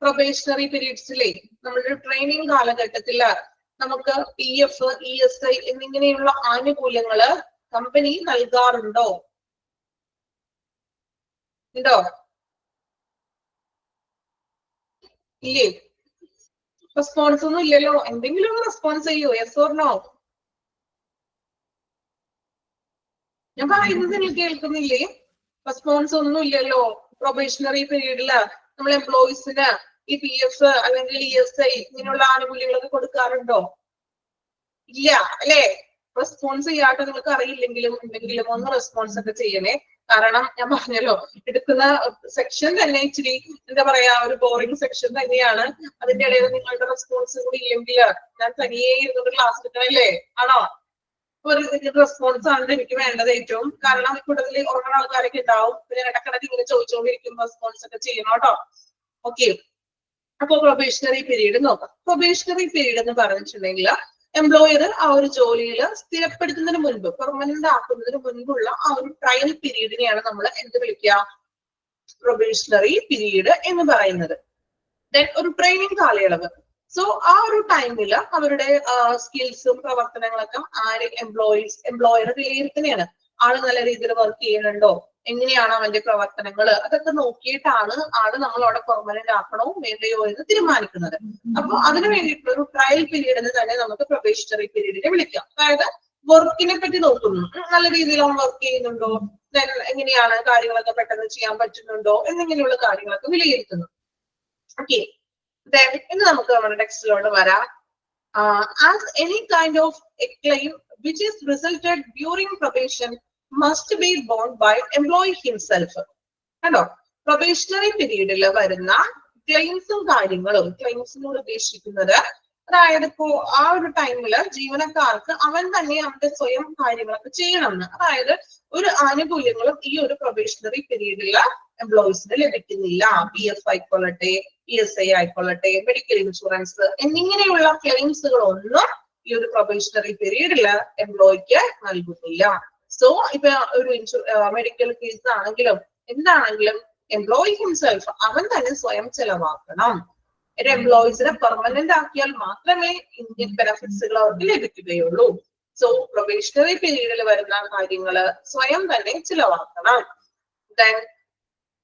പ്രൊബേഷണറി പീരീഡ്സിലെ നമ്മുടെ ട്രെയിനിങ് കാലഘട്ടത്തില് നമുക്ക് PF, ESI എന്നിങ്ങനെയുള്ള ആനുകൂല്യങ്ങള് കമ്പനി നൽകാറുണ്ടോ? ഉണ്ടോ? ഇല്ലേ? റെസ്പോൺസ് ഒന്നും ഇല്ലല്ലോ. എന്തെങ്കിലും ഒന്ന് റെസ്പോൺസ് ചെയ്യോ? Yes or no? ഞാൻ പറയുന്നത് നിങ്ങൾ കേൾക്കുന്നില്ലേ? റെസ്പോൺസ് ഒന്നും ഇല്ലല്ലോ. പ്രൊബേഷണറി പീരീഡില് നമ്മൾ എംപ്ലോയീസിന് ഈ PF അല്ലെങ്കിൽ ESI ഇങ്ങനെയുള്ള ആനുകൂല്യങ്ങളൊക്കെ കൊടുക്കാറുണ്ടോ? ഇല്ല അല്ലേ? റെസ്പോൺസ് ചെയ്യാത്ത നിങ്ങൾക്ക് അറിയില്ലെങ്കിലും എന്തെങ്കിലും ഒന്ന് റെസ്പോൺസ് ഒക്കെ ചെയ്യണേ. കാരണം ഞാൻ പറഞ്ഞല്ലോ, എടുക്കുന്ന സെക്ഷൻ തന്നെ ഇച്ചിരി എന്താ പറയാ, ഒരു ബോറിംഗ് സെക്ഷൻ തന്നെയാണ്. അതിന്റെ ഇടയിൽ നിങ്ങളുടെ റെസ്പോൺസ് കൂടി ഇല്ലെങ്കിൽ ഞാൻ തനിയെ ഇരുന്നൊരു ക്ലാസ് എടുക്കണല്ലേ? ആണോ? ഒരു റെസ്പോൺസ് ആണ് എനിക്ക് വേണ്ടത് ഏറ്റവും. കാരണം കൂടുതൽ ഉറങ്ങുന്ന ആൾക്കാരൊക്കെ ഉണ്ടാവും. പിന്നെ ഇടക്കിടക്ക് ഇങ്ങനെ ചോദിച്ചുകൊണ്ടിരിക്കും, റെസ്പോൺസ് ഒക്കെ ചെയ്യണം കേട്ടോ. ഓക്കെ, അപ്പൊ പ്രൊബേഷണറി പീരീഡ് നോക്കാം. പ്രൊബേഷണറി പീരീഡ് എന്ന് പറഞ്ഞിട്ടുണ്ടെങ്കിൽ എംപ്ലോയർ ആ ഒരു ജോലിയിൽ സ്ഥിരപ്പെടുത്തുന്നതിന് മുൻപ്, പെർമനന്റ് ആക്കുന്നതിന് മുൻപുള്ള ആ ഒരു ട്രയൽ പീരീഡിനെയാണ് നമ്മൾ എന്ത് വിളിക്കുക? പ്രൊബേഷണറി പീരീഡ് എന്ന് പറയുന്നത്. ദെൻ ഒരു ട്രെയിനിങ് കാലയളവ്. സോ ആ ഒരു ടൈമില് അവരുടെ സ്കിൽസും പ്രവർത്തനങ്ങളൊക്കെ എംപ്ലോയർ വിലയിരുത്തുന്നതാണ്. ആള് നല്ല രീതിയിൽ വർക്ക് ചെയ്യുന്നുണ്ടോ, എങ്ങനെയാണ് അവന്റെ പ്രവർത്തനങ്ങൾ, അതൊക്കെ നോക്കിയിട്ടാണ് ആള് നമ്മളവിടെ പെർമനന്റ് ആക്കണോ വേണ്ടയോ എന്ന് തീരുമാനിക്കുന്നത്. അപ്പൊ അതിനു വേണ്ടിയിട്ടുള്ള ഒരു ട്രയൽ പീരീഡ് എന്ന് തന്നെ നമുക്ക് പ്രൊബേഷണറി പീരീഡിനെ വിളിക്കാം. അതായത് വർക്കിനെ പറ്റി നോക്കുന്നു, നല്ല രീതിയിൽ അവൻ വർക്ക് ചെയ്യുന്നുണ്ടോ, എങ്ങനെയാണ് കാര്യങ്ങളൊക്കെ പെട്ടെന്ന് ചെയ്യാൻ പറ്റുന്നുണ്ടോ എന്നിങ്ങനെയുള്ള കാര്യങ്ങളൊക്കെ വിലയിരുത്തുന്നു. ഓക്കെ, ഇന്ന് നമുക്ക് നമ്മുടെ ടെക്സ്റ്റിലോട്ട് വരാം. As any kind of A claim which is resulted during probation must be borne by employee himself. കണ്ടോ? പ്രൊബേഷണറി പീരീഡിൽ വരുന്ന ക്ലെയിംസും കാര്യങ്ങളും, ക്ലെയിംസിനോട് ഉദ്ദേശിക്കുന്നത് അതായത് ഇപ്പോ ആ ഒരു ടൈമില് ജീവനക്കാർക്ക് അവൻ തന്നെ അവന്റെ സ്വയം കാര്യങ്ങളൊക്കെ ചെയ്യണമെന്ന്. അതായത് ഒരു ആനുകൂല്യങ്ങളും ഈ ഒരു പ്രൊബേഷണറി പീരീഡില് എംപ്ലോയീസിന് ലഭിക്കുന്നില്ല. PF ആയിക്കൊള്ളട്ടെ, ESI ആയിക്കൊള്ളട്ടെ, മെഡിക്കൽ ഇൻഷുറൻസ് എന്നിങ്ങനെയുള്ള ക്ലെയിംസുകൾ ഒന്നും ഈ ഒരു പ്രൊബേഷണറി പീരീഡില് എംപ്ലോയിക്ക് നൽകുന്നില്ല. സോ ഇപ്പൊ ഒരു മെഡിക്കൽ കേസ് ആണെങ്കിലും എന്താണെങ്കിലും എംപ്ലോയി ഹിംസെൽഫ് അവൻ തന്നെ സ്വയം ചെലവാക്കണം. ഒരു എംപ്ലോയീസിനെ പെർമനന്റ് ആക്കിയാൽ മാത്രമേ ഇന്ത്യൻ ബെനഫിറ്റ്സുകൾ അവർക്ക് ലഭിക്കുകയുള്ളൂ. സോ പ്രൊബേഷണറി പീരീഡിൽ വരുന്ന കാര്യങ്ങള് സ്വയം തന്നെ ചിലവാക്കണം. ദെൻ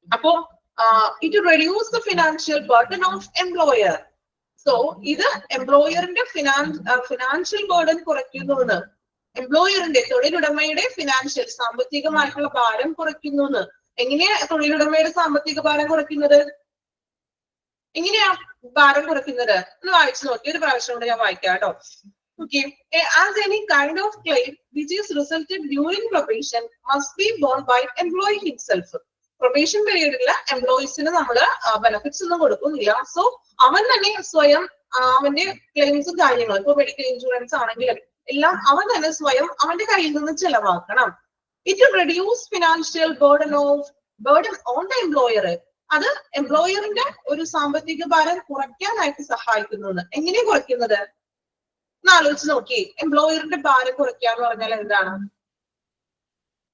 അപ്പോ it reduce the financial burden of employer. So ഇത് എംപ്ലോയറിന്റെ ഫിനാൻഷ്യൽ ബർഡൻ കുറയ്ക്കുന്നു. എംപ്ലോയറിന്റെ, തൊഴിലുടമയുടെ ഫിനാൻഷ്യൽ സാമ്പത്തികമായിട്ടുള്ള ഭാരം കുറയ്ക്കുന്നു. എങ്ങനെയാ തൊഴിലുടമയുടെ സാമ്പത്തിക ഭാരം കുറയ്ക്കുന്നത്? എങ്ങനെയാ ഭാരം കുറയ്ക്കുന്നത് എന്ന് വായിച്ചു നോക്കി. ഒരു പ്രാവശ്യം കൊണ്ട് ഞാൻ വായിക്കാം കേട്ടോ. Okay, as any kind of claim which is resulted during probation must be borne by employee himself. Probation പീരീഡില് എംപ്ലോയീസിന് നമ്മള് ബെനഫിറ്റ്സ് ഒന്നും കൊടുക്കുന്നില്ല. സോ അവൻ തന്നെ സ്വയം അവന്റെ ക്ലെയിംസും കാര്യങ്ങളും, ഇപ്പൊ മെഡിക്കൽ ഇൻഷുറൻസ് ആണെങ്കിലും എല്ലാം അവൻ തന്നെ സ്വയം അവന്റെ കയ്യിൽ നിന്ന് ചെലവാക്കണം. It reduce financial burden of burden on the employer. അത് എംപ്ലോയറിന്റെ ഒരു സാമ്പത്തിക ഭാരം കുറയ്ക്കാനായിട്ട് സഹായിക്കുന്നു. എങ്ങനെയാ കുറയ്ക്കുന്നത് ഒന്ന് ആലോചിച്ച് നോക്കി. എംപ്ലോയറിന്റെ ഭാരം കുറയ്ക്കാന്ന് പറഞ്ഞാൽ എന്താണ്?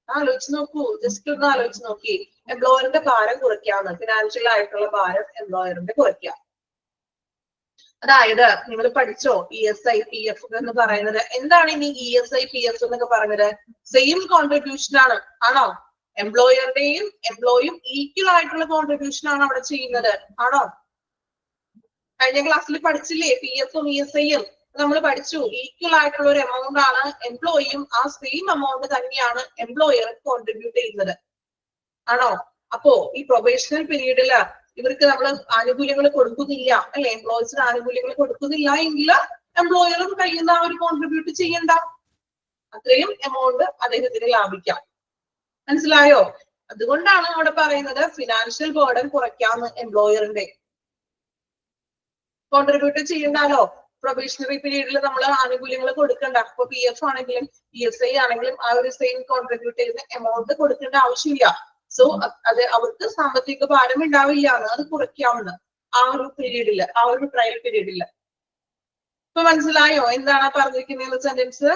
ആലോചിച്ച് നോക്കൂ, ജസ്റ്റ് ഒന്ന് ആലോചിച്ച് നോക്കി. എംപ്ലോയറിന്റെ ഭാരം കുറയ്ക്കാന്ന്, ഫിനാൻഷ്യൽ ആയിട്ടുള്ള ഭാരം എംപ്ലോയറിന്റെ കുറയ്ക്കാം. അതായത് നിങ്ങൾ പഠിച്ചോ ESI, PF എന്ന് പറയുന്നത് എന്താണ്? ഇനി ESI, PF എന്നൊക്കെ പറയുന്നത് സെയിം കോൺട്രിബ്യൂഷൻ ആണ്, ആണോ? എംപ്ലോയറുടെയും എംപ്ലോയും ഈക്വൽ ആയിട്ടുള്ള കോൺട്രിബ്യൂഷൻ ആണ് അവിടെ ചെയ്യുന്നത്, ആണോ? കഴിഞ്ഞ ക്ലാസ്സിൽ പഠിച്ചില്ലേ PF-ഉം ESI-യും നമ്മൾ പഠിച്ചു. ഈക്വൽ ആയിട്ടുള്ള ഒരു എമൗണ്ട് ആണ് എംപ്ലോയിയും ആ സെയിം എമൗണ്ട് തന്നെയാണ് എംപ്ലോയർ കോൺട്രിബ്യൂട്ട് ചെയ്യുന്നത്, ആണോ? അപ്പോ ഈ പ്രൊബേഷണൽ പീരീഡില് ഇവർക്ക് നമ്മൾ ആനുകൂല്യങ്ങൾ കൊടുക്കുന്നില്ല, അല്ലെ? എംപ്ലോയീസിന് ആനുകൂല്യങ്ങൾ കൊടുക്കുന്നില്ല എങ്കിൽ എംപ്ലോയറും കയ്യിൽ നിന്ന് അവർ കോൺട്രിബ്യൂട്ട് ചെയ്യണ്ട, അത്രയും എമൗണ്ട് അദ്ദേഹത്തിന് ലാഭിക്കാം. മനസ്സിലായോ? അതുകൊണ്ടാണ് അവിടെ പറയുന്നത് ഫിനാൻഷ്യൽ ബേർഡൻ കുറയ്ക്കാന്ന്. എംപ്ലോയറിന്റെ കോൺട്രിബ്യൂട്ട് ചെയ്യണ്ടല്ലോ. പ്രൊബേഷണറി പീരീഡിൽ നമ്മൾ ആനുകൂല്യങ്ങൾ കൊടുക്കണ്ട. അപ്പൊ PF ആണെങ്കിലും ESI ആണെങ്കിലും ആ ഒരു സെയിം കോൺട്രിബ്യൂട്ട് ചെയ്യുന്ന എമൗണ്ട് കൊടുക്കേണ്ട ആവശ്യമില്ല. സോ അത് അവർക്ക് സാമ്പത്തിക ഭാരം ഉണ്ടാവില്ല എന്ന്, അത് കുറയ്ക്കാമെന്ന് ആ ഒരു പീരീഡില്, ആ ഒരു ട്രയൽ പീരീഡില്. ഇപ്പൊ മനസ്സിലായോ എന്താണ് പറഞ്ഞിരിക്കുന്ന സെന്റൻസ്?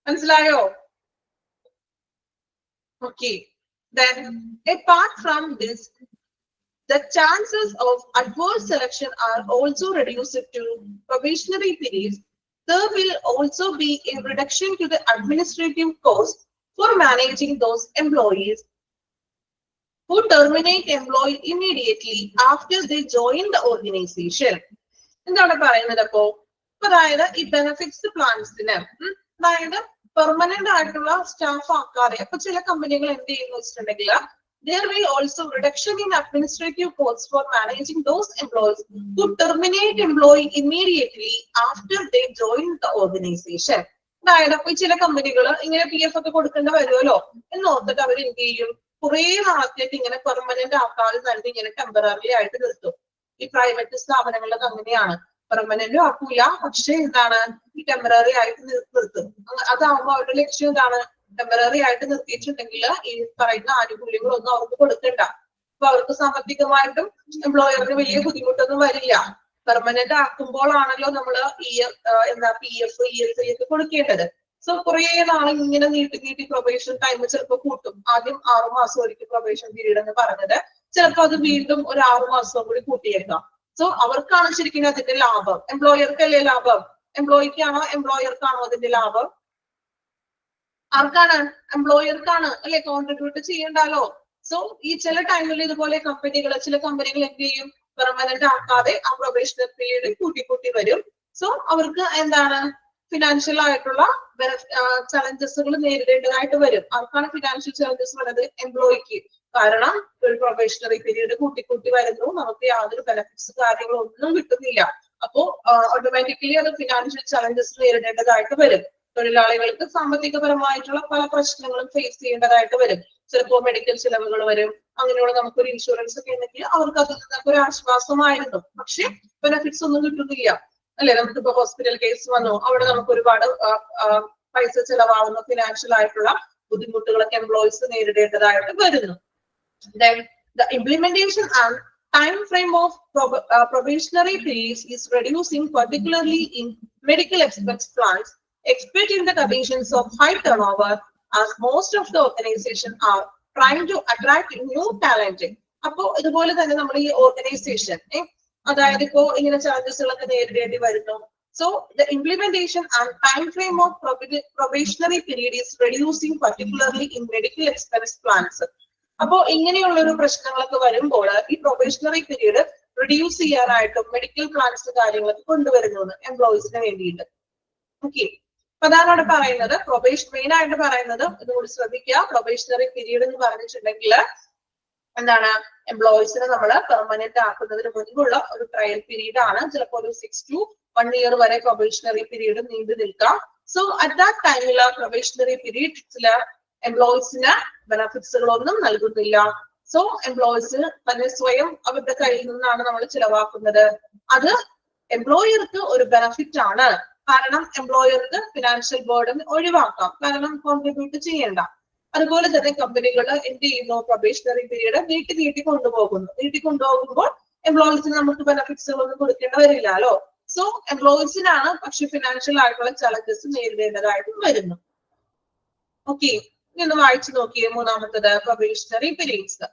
മനസ്സിലായോ? Okay. Then apart from this, the chances of adverse selection are also reduced to probationary periods. There will also be a reduction to the administrative cost for managing those employees who terminate employee immediately after they join the organization. എന്താണ് പറയുന്നത്? അപ്പോ അതായത് ഈ ബെനിഫിറ്റ്സ് പ്ലാൻസിന് അതായത് പെർമനന്റ് ആയിട്ടുള്ള സ്റ്റാഫ് ആക്കാതെ, അപ്പൊ ചില കമ്പനികൾ എന്ത് ചെയ്യുന്നു വെച്ചിട്ടുണ്ടെങ്കിൽ there will also reduction in administrative costs for managing those employees who terminate employee immediately after they join the organization. അതായത് അപ്പൊ ചില കമ്പനികൾ ഇങ്ങനെ PF ഒക്കെ കൊടുക്കേണ്ടി വരുമല്ലോ എന്ന് ഓർത്തിട്ട് അവർ എന്ത് ചെയ്യും, കുറെ നാളത്തേക്ക് ഇങ്ങനെ പെർമനന്റ് ആക്കാതെ തന്നെ ഇങ്ങനെ ടെമ്പററി ആയിട്ട് നിർത്തും. ഈ പ്രൈവറ്റ് സ്ഥാപനങ്ങളിലൊക്കെ അങ്ങനെയാണ്, പെർമനന്റും ആക്കൂല, പക്ഷെ എന്താണ് ഈ ടെമ്പററി ആയിട്ട് നിർത്തും. അതാവുമ്പോ അവരുടെ ലക്ഷ്യം എന്താണ്? ടെമ്പററി ആയിട്ട് നിർത്തിയിട്ടുണ്ടെങ്കിൽ ഈ പറയുന്ന ആനുകൂല്യങ്ങളൊന്നും അവർക്ക് കൊടുക്കണ്ട. അപ്പൊ അവർക്ക് സാമ്പത്തികമായിട്ടും എംപ്ലോയറിന് വലിയ ബുദ്ധിമുട്ടൊന്നും വരില്ല. പെർമനന്റ് ആക്കുമ്പോഴാണല്ലോ നമ്മള് PF, ESI ഒക്കെ കൊടുക്കേണ്ടത്. സോ കുറെ നാളെ ഇങ്ങനെ നീട്ടി പ്രൊബേഷൻ ടൈം ചിലപ്പോൾ കൂട്ടും. ആദ്യം 6 മാസം ഒരിക്കൽ പ്രൊബേഷൻ പീരീഡ് എന്ന് പറഞ്ഞത് ചിലപ്പോൾ അത് വീണ്ടും ഒരു 6 മാസം കൂടി കൂട്ടിയേക്കാം. സോ അവർക്കാണ് ശരിക്കും അതിന്റെ ലാഭം. എംപ്ലോയർക്കല്ലേ ലാഭം? എംപ്ലോയിക്കാണോ എംപ്ലോയർക്കാണോ അതിന്റെ ലാഭം? ആർക്കാണ്? എംപ്ലോയർക്കാണ്, അല്ലെ? കോൺട്രിബ്യൂട്ട് ചെയ്യണ്ടല്ലോ. സോ ഈ ചില ടൈമിൽ ഇതുപോലെ ചില കമ്പനികൾ എന്ത് ചെയ്യും, പെർമനന്റ് ആക്കാതെ ആ പ്രൊബേഷണൽ പീരീഡ് കൂട്ടി വരും. സോ അവർക്ക് എന്താണ് ഫിനാൻഷ്യൽ ആയിട്ടുള്ള ചലഞ്ചസുകൾ നേരിടേണ്ടതായിട്ട് വരും. ആർക്കാണ് ഫിനാൻഷ്യൽ ചലഞ്ചസ് വരുന്നത്? എംപ്ലോയിക്ക്. കാരണം ഒരു പ്രൊബേഷണറി പീരീഡ് കൂട്ടി വരുന്നു, നമുക്ക് യാതൊരു ബെനിഫിറ്റ്സ് കാര്യങ്ങളൊന്നും കിട്ടുന്നില്ല. അപ്പോ ഓട്ടോമാറ്റിക്കലി അത് ഫിനാൻഷ്യൽ ചലഞ്ചസ് നേരിടേണ്ടതായിട്ട് വരും. തൊഴിലാളികൾക്ക് സാമ്പത്തികപരമായിട്ടുള്ള പല പ്രശ്നങ്ങളും ഫേസ് ചെയ്യേണ്ടതായിട്ട് വരും. ചിലപ്പോൾ മെഡിക്കൽ ചിലവുകൾ വരും. അങ്ങനെയുള്ള നമുക്കൊരു ഇൻഷുറൻസ് ഒക്കെ ഉണ്ടെങ്കിൽ അവർക്ക് അതിൽ നിന്നൊക്കെ ഒരു ആശ്വാസമായിരുന്നു. പക്ഷെ ബെനിഫിറ്റ്സ് ഒന്നും കിട്ടുന്നില്ല, അല്ലെ? നമുക്കിപ്പോ ഹോസ്പിറ്റൽ കേസ് വന്നു, അവിടെ നമുക്ക് ഒരുപാട് പൈസ ചിലവാകുന്ന ഫിനാൻഷ്യൽ ആയിട്ടുള്ള ബുദ്ധിമുട്ടുകളൊക്കെ എംപ്ലോയീസ് നേരിടേണ്ടതായിട്ട് വരുന്നു. Then the implementation and time frame of probationary periods is reducing, particularly in medical expense plans, expect in the conditions of high turnover, as most of the organization are trying to attract new talent. അപ്പോ ഇതുപോലെ തന്നെ നമ്മൾ ഈ ഓർഗനൈസേഷൻ അതായത് ഇപ്പോ ഇങ്ങനെ ചാർജസുകളൊക്കെ നേരിടേണ്ടി വരുന്നു. So the implementation and time frame of probationary period is reducing, particularly in medical expense plans. അപ്പോ ഇങ്ങനെയുള്ള ഒരു പ്രശ്നങ്ങളൊക്കെ വരുമ്പോൾ ഈ പ്രൊബേഷണറി പീരീഡ് റിഡ്യൂസ് ചെയ്യാനായിട്ടും മെഡിക്കൽ പ്ലാൻസ് കാര്യങ്ങളൊക്കെ കൊണ്ടുവരുന്നു എംപ്ലോയീസിന് വേണ്ടിയിട്ട്. ഓക്കെ, അപ്പൊ അതാണ് അവിടെ പറയുന്നത്. മെയിൻ ആയിട്ട് പറയുന്നത് ഇതുകൂടി ശ്രദ്ധിക്കുക. പ്രൊബേഷണറി പീരീഡ് എന്ന് പറഞ്ഞിട്ടുണ്ടെങ്കിൽ എന്താണ്, എംപ്ലോയീസിനെ നമ്മൾ പെർമനന്റ് ആക്കുന്നതിന് മുൻപുള്ള ഒരു ട്രയൽ പീരീഡ് ആണ്. ചിലപ്പോൾ ഒരു 6 to 1 year വരെ പ്രൊബേഷണറി പീരീഡ് നീണ്ടു നിൽക്കാം. സോ അറ്റ് ദാറ്റ് ടൈമിലുള്ള പ്രൊബേഷണറി പീരീഡ് ചില എംപ്ലോയീസിന് ബെനഫിറ്റ്സുകളൊന്നും നൽകുന്നില്ല. സോ എംപ്ലോയീസ് തന്നെ സ്വയം അവരുടെ കയ്യിൽ നിന്നാണ് നമ്മൾ ചിലവാക്കുന്നത്. അത് എംപ്ലോയർക്ക് ഒരു ബെനഫിറ്റ് ആണ്. കാരണം എംപ്ലോയർക്ക് ഫിനാൻഷ്യൽ ബേർഡൻ ഒഴിവാക്കാം, കാരണം കോൺട്രിബ്യൂട്ട് ചെയ്യണ്ട. അതുപോലെ തന്നെ കമ്പനികൾ എന്ത് ചെയ്യുന്നു, പ്രൊബേഷണറി പീരീഡ് നീട്ടി കൊണ്ടുപോകുമ്പോൾ എംപ്ലോയീസിന് നമുക്ക് ബെനിഫിറ്റ്സുകളൊന്നും കൊടുക്കേണ്ടി വരില്ലല്ലോ. സോ എംപ്ലോയീസിനാണ് പക്ഷെ ഫിനാൻഷ്യൽ ആയിട്ടുള്ള ചലഞ്ചസ് നേരിടേണ്ടതായിട്ടും വരുന്നു. ഓക്കെ, ഇനി ഒന്ന് വായിച്ചു നോക്കിയേ മൂന്നാമത്തത് പ്രൊബേഷണറി പീരീഡ്സ്.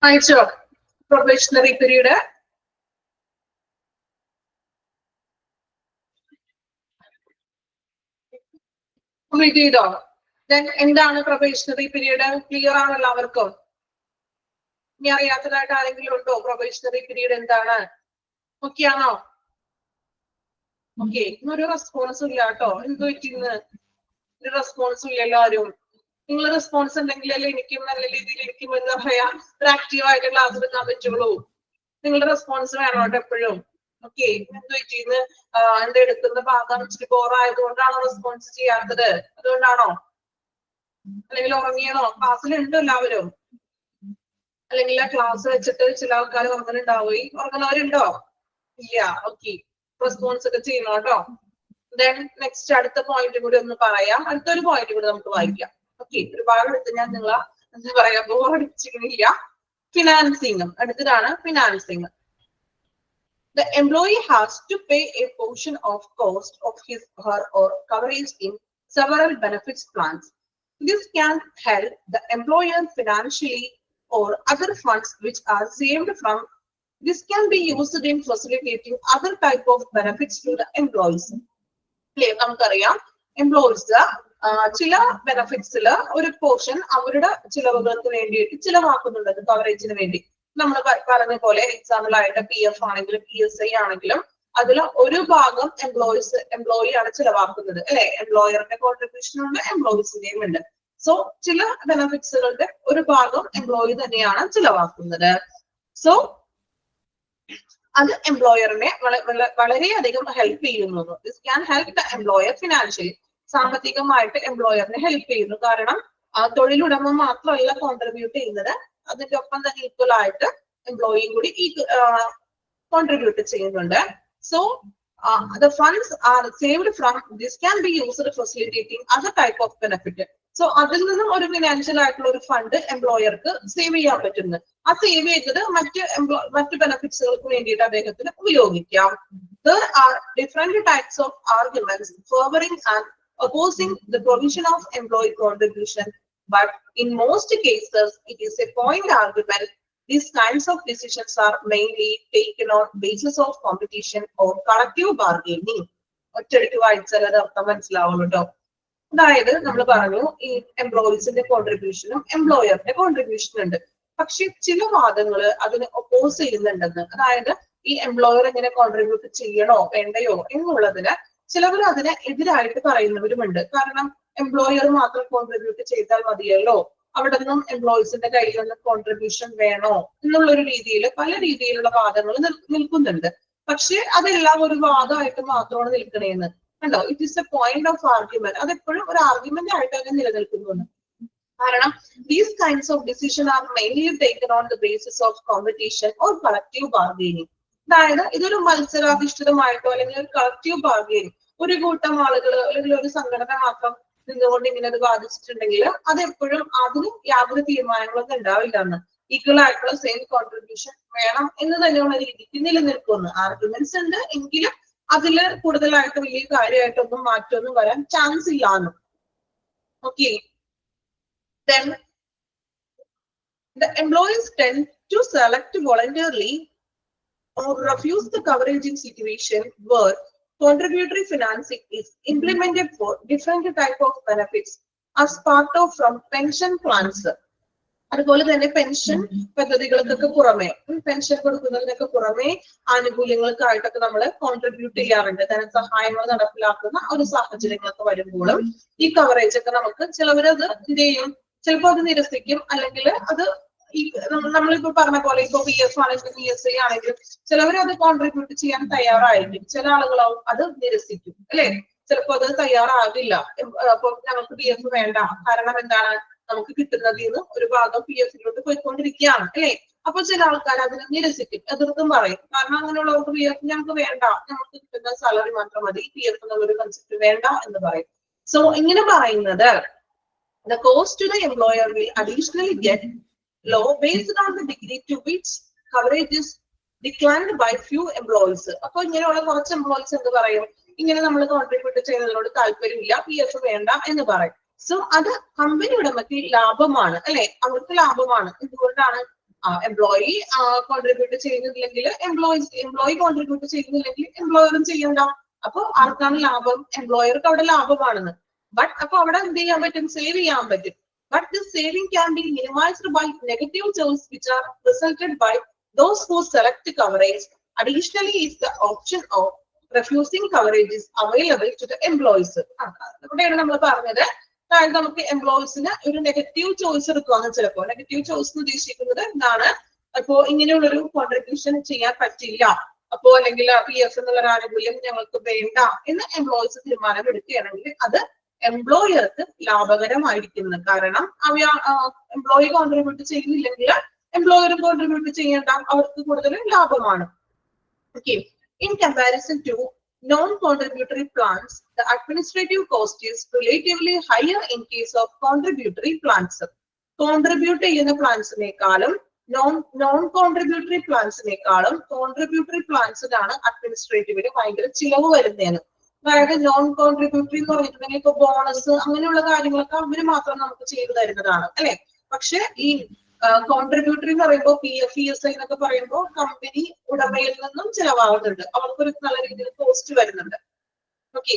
അയച്ചോ പ്രൊബേഷണറി പീരീഡ്? കംപ്ലീറ്റ് ചെയ്തോ? ദെൻ എന്താണ് പ്രൊബേഷണറി പീരീഡ്? ക്ലിയർ ആണ് എല്ലാവർക്കും? ഇനി അറിയാത്തതായിട്ട് ആരെങ്കിലും ഉണ്ടോ? പ്രൊബേഷണറി പീരീഡ് എന്താണ്? ഓക്കെ ആണോ? ഓക്കെ, ഇന്നൊരു റെസ്പോൺസും ഇല്ല കേട്ടോ. എന്ത് പറ്റിന്ന്? ഒരു റെസ്പോൺസും ഇല്ല എല്ലാവരും. നിങ്ങൾ റെസ്പോൺസ് ഉണ്ടെങ്കിലല്ലേ എനിക്കും നല്ല രീതിയിൽ എനിക്കും എന്താ പറയാ ഒരു ആക്റ്റീവായിട്ട് ക്ലാസ് എടുക്കാൻ പറ്റുള്ളൂ. നിങ്ങളുടെ റെസ്പോൺസ് വേണം കേട്ടോ എപ്പോഴും. ഓക്കെ, എന്ത് പറ്റിന്ന്? എന്താ എടുക്കുന്ന ഭാഗം ഇച്ചിരി ബോറായതുകൊണ്ടാണോ റെസ്പോൺസ് ചെയ്യാത്തത്? അതുകൊണ്ടാണോ? അല്ലെങ്കിൽ ഉറങ്ങിയണോ? ക്ലാസ്സിലുണ്ടോ എല്ലാവരും? അല്ലെങ്കിൽ ആ ക്ലാസ് വെച്ചിട്ട് ചില ആൾക്കാർ ഉറങ്ങുന്നവരുണ്ടോ? ഇല്ല. ഓക്കെ, റെസ്പോൺസ് ഒക്കെ ചെയ്യണം കേട്ടോ. ദെൻ നെക്സ്റ്റ് അടുത്ത പോയിന്റ് കൂടി ഒന്ന് പറയാം. അടുത്തൊരു പോയിന്റ് കൂടി നമുക്ക് വായിക്കാം. ഓക്കെ, ഒരുപാട് എടുത്ത് ഞാൻ നിങ്ങളെ എന്താ പറയാ ബോറടിച്ചില്ല. ഫിനാൻസിങ് അടുത്തതാണ്. Financing. The employee has to pay a portion of cost of his her or coverage in several benefits plans. This can help the employer financially, or other funds which are saved from this can be used in facilitating other type of benefits to the employees. നമുക്കറിയാം എംപ്ലോയീസ് ചില ബെനഫിറ്റ്സിൽ ഒരു പോർഷൻ അവരുടെ ചിലവുകൾക്ക് വേണ്ടിയിട്ട് ചിലവാക്കുന്നുണ്ട്, കവറേജിന് വേണ്ടി. നമ്മൾ പറഞ്ഞ പോലെ എക്സാമ്പിൾ ആയിട്ട് PF ആണെങ്കിലും PSI ആണെങ്കിലും അതിൽ ഒരു ഭാഗം എംപ്ലോയി ആണ് ചിലവാക്കുന്നത് അല്ലെ. എംപ്ലോയറിന്റെ കോൺട്രിബ്യൂഷൻ ഉണ്ട്, എംപ്ലോയീസിന്റെയും ഉണ്ട്. സോ ചില ബെനഫിറ്റ്സുകളുടെ ഒരു ഭാഗം എംപ്ലോയി തന്നെയാണ് ചിലവാക്കുന്നത്. സോ അത് എംപ്ലോയറിനെ വളരെയധികം ഹെൽപ്പ് ചെയ്യുന്നു. This can help the employer financially. സാമ്പത്തികമായിട്ട് എംപ്ലോയറിനെ ഹെൽപ്പ് ചെയ്യുന്നു. കാരണം തൊഴിലുടമ മാത്രമല്ല കോൺട്രിബ്യൂട്ട് ചെയ്യുന്നത്, അതിന്റെ ഒപ്പം തന്നെ ഈക്വൽ ആയിട്ട് എംപ്ലോയിയും കൂടി കോൺട്രിബ്യൂട്ട് ചെയ്യുന്നുണ്ട്. So the funds are saved from this can be used for facilitating other type of benefit. So അതിൽ നിന്നും ഒരു ഫിനാൻഷ്യൽ ആയിട്ടുള്ള ഒരു ഫണ്ട് എംപ്ലോയർക്ക് സേവ് ചെയ്യാൻ പറ്റുന്നു. ആ സേവ് ചെയ്തത് മറ്റ് ബെനിഫിറ്റ്സുകൾക്ക് വേണ്ടിയിട്ട് അദ്ദേഹത്തിന് ഉപയോഗിക്കാം. There are different types of arguments favoring and opposing the provision of employee contribution, but in most cases it is a point argument. These kinds of decisions are mainly taken on basis of competition or collective bargaining. ഒറ്റയടിക്ക് വായിച്ചാൽ അത് അർത്ഥം മനസ്സിലാവുള്ളൂ കേട്ടോ. അതായത് നമ്മൾ പറഞ്ഞു ഈ എംപ്ലോയീസിന്റെ കോൺട്രിബ്യൂഷനും എംപ്ലോയറിന്റെ കോൺട്രിബ്യൂഷനും ഉണ്ട്. പക്ഷെ ചില വാദങ്ങൾ അതിന് ഒപ്പോസ് ചെയ്യുന്നുണ്ടെന്ന്. അതായത് ഈ എംപ്ലോയർ എങ്ങനെ കോൺട്രിബ്യൂട്ട് ചെയ്യണോ വേണ്ടയോ എന്നുള്ളതിന് ചിലവർ അതിന് എതിരായിട്ട് പറയുന്നവരുമുണ്ട്. കാരണം എംപ്ലോയർ മാത്രം കോൺട്രിബ്യൂട്ട് ചെയ്താൽ മതിയല്ലോ, അവിടെ നിന്നും എംപ്ലോയീസിന്റെ കയ്യിൽ നിന്ന് കോൺട്രിബ്യൂഷൻ വേണോ എന്നുള്ളൊരു രീതിയിൽ പല രീതിയിലുള്ള വാദങ്ങൾ നിൽക്കുന്നുണ്ട്. പക്ഷെ അതെല്ലാം ഒരു വാദമായിട്ട് മാത്രമാണ് നിൽക്കണേന്ന് കണ്ടോ. It is A point of argument. അതെപ്പോഴും ഒരു ആർഗ്യുമെന്റ് ആയിട്ട് തന്നെ നിലനിൽക്കുന്നു. കാരണം these kinds of decision are mainly taken on the basis of competition or collective bargaining. അതായത് ഇതൊരു മത്സരാധിഷ്ഠിതമായിട്ടോ അല്ലെങ്കിൽ ഒരു കളക്റ്റീവ് ബാർഗെയിനിങ്, ഒരു കൂട്ടം ആളുകൾ അല്ലെങ്കിൽ ഒരു സംഘടന മാത്രം നിന്നുകൊണ്ട് ഇങ്ങനെ അത് ബാധിച്ചിട്ടുണ്ടെങ്കിൽ അതെപ്പോഴും അതിന് യാതൊരു തീരുമാനങ്ങളൊന്നും ഉണ്ടാവില്ല എന്ന്. ഈക്വൽ ആയിട്ടുള്ള സെയിം കോൺട്രിബ്യൂഷൻ വേണം എന്ന് തന്നെയുള്ള രീതിക്ക് നിലനിൽക്കുന്നു. ആർഗ്യുമെന്റ്സ് ഉണ്ട്, എങ്കിലും അതിൽ കൂടുതലായിട്ട് വലിയ കാര്യമായിട്ടൊന്നും മാറ്റമൊന്നും വരാൻ ചാൻസ് ഇല്ലാന്ന്. Okay, then the employees tend to select voluntarily or refuse the coverage in situation where contributory financing is implemented for different type of benefits as part of from pension plans. അതുപോലെ തന്നെ പെൻഷൻ പദ്ധതികൾക്കൊക്കെ പുറമെ, പെൻഷൻ കൊടുക്കുന്നതിനൊക്കെ പുറമെ ആനുകൂല്യങ്ങൾക്കായിട്ടൊക്കെ നമ്മൾ കോൺട്രിബ്യൂട്ട് ചെയ്യാറുണ്ട്. ധനസഹായങ്ങൾ നടപ്പിലാക്കുന്ന ഒരു സാഹചര്യങ്ങളൊക്കെ വരുമ്പോഴും ഈ കവറേജ് ഒക്കെ നമുക്ക് ചിലവരത് എന്ത് ചെയ്യും, ചിലപ്പോൾ അത് നിരസിക്കും, അല്ലെങ്കിൽ അത് ഈ നമ്മളിപ്പോ പറഞ്ഞ പോലെ ഇപ്പൊ PF ആണെങ്കിലും PSA ആണെങ്കിലും ചിലവർ അത് കോൺട്രിബ്യൂട്ട് ചെയ്യാൻ തയ്യാറായിരിക്കും, ചില ആളുകളോ അത് നിരസിക്കും അല്ലെ. ചിലപ്പോൾ അത് തയ്യാറാകില്ല. അപ്പൊ ഞങ്ങൾക്ക് PF വേണ്ട, കാരണം എന്താണ്, നമുക്ക് കിട്ടുന്നതിൽ നിന്ന് ഒരു ഭാഗം PF-ലോട്ട് പോയിക്കൊണ്ടിരിക്കുകയാണ് അല്ലെ. അപ്പൊ ചില ആൾക്കാർ അതിനെ നിരസിക്കും, എതിർത്തും പറയും. കാരണം അങ്ങനെയുള്ളവർക്ക് PF ഞങ്ങൾക്ക് വേണ്ട, നമുക്ക് കിട്ടുന്ന സാലറി മാത്രം മതി, PF എന്നുള്ളൊരു കൺസെപ്റ്റ് വേണ്ട എന്ന് പറയും. സോ ഇങ്ങനെ പറയുന്നത് the cost to the employer will additionally get low based on the degree to which coverage is declined by few employees. അപ്പൊ ഇങ്ങനെയുള്ള കുറച്ച് എംപ്ലോയീസ് എന്ത് പറയും, ഇങ്ങനെ നമ്മൾ കോൺട്രിബ്യൂട്ട് ചെയ്യുന്നതിനോട് താല്പര്യമില്ല, PF വേണ്ട എന്ന് പറയും. സോ അത് കമ്പനി ഉടമയ്ക്ക് ലാഭമാണ് അല്ലെ, അവർക്ക് ലാഭമാണ്. എന്തുകൊണ്ടാണ്, എംപ്ലോയി കോൺട്രിബ്യൂട്ട് ചെയ്യുന്നില്ലെങ്കിൽ എംപ്ലോയി കോൺട്രിബ്യൂട്ട് ചെയ്യുന്നില്ലെങ്കിൽ എംപ്ലോയറും ചെയ്യണ്ട. അപ്പൊ ആർക്കാണ് ലാഭം, എംപ്ലോയർക്ക് അവിടെ ലാഭമാണെന്ന്. ബട്ട് അപ്പൊ അവിടെ എന്ത് ചെയ്യാൻ പറ്റും, സേവ് ചെയ്യാൻ പറ്റും. But this saving can be minimised by negative choice which are resulted by those who select coverage. Additionally is the option of refusing coverage is available to the employees. ഇവിടെയാണ് നമ്മൾ പറഞ്ഞത്, അതായത് നമുക്ക് എംപ്ലോയീസിന് ഒരു നെഗറ്റീവ് ചോയ്സ് എടുക്കുകയാണ്. ചിലപ്പോൾ നെഗറ്റീവ് ചോയ്സ് എന്ന് ഉദ്ദേശിക്കുന്നത് എന്താണ്, അപ്പോ ഇങ്ങനെയുള്ളൊരു കോൺട്രിബ്യൂഷൻ ചെയ്യാൻ പറ്റില്ല, അപ്പോ അല്ലെങ്കിൽ PF എന്നുള്ള ആനുകൂല്യം ഞങ്ങൾക്ക് വേണ്ട എന്ന് എംപ്ലോയീസ് തീരുമാനം എടുക്കുകയാണെങ്കിൽ അത് എംപ്ലോയർക്ക് ലാഭകരമായിരിക്കുന്നു. കാരണം എംപ്ലോയി കോൺട്രിബ്യൂട്ട് ചെയ്യുന്നില്ലെങ്കിൽ എംപ്ലോയറും കോൺട്രിബ്യൂട്ട് ചെയ്യേണ്ട, അവർക്ക് കൂടുതൽ ലാഭമാണ്. Okay, in comparison to non-contributory plans, the administrative cost is relatively higher in case of contributory plans. Contribute ചെയ്യുന്ന പ്ലാൻസിനേക്കാളും non-contributory പ്ലാൻസിനേക്കാളും കോൺട്രിബ്യൂട്ടറി പ്ലാൻസിനാണ് അഡ്മിനിസ്ട്രേറ്റീവിന് ഭയങ്കര ചിലവ് വരുന്നതെന്ന്. അതായത് നോൺ കോൺട്രിബ്യൂട്ടറി എന്ന് പറഞ്ഞിട്ടുണ്ടെങ്കിൽ ഇപ്പൊ ബോണസ് അങ്ങനെയുള്ള കാര്യങ്ങളൊക്കെ അവര് മാത്രം നമുക്ക് ചെയ്തു തരുന്നതാണ് അല്ലെ. പക്ഷെ ഈ കോൺട്രിബ്യൂട്ടറി എന്ന് പറയുമ്പോൾ PF ESI എന്നൊക്കെ പറയുമ്പോൾ കമ്പനി ഉടമയിൽ നിന്നും ചിലവാകുന്നുണ്ട്, അവർക്കൊരു നല്ല രീതിയിൽ കോസ്റ്റ് വരുന്നുണ്ട്. ഓക്കെ,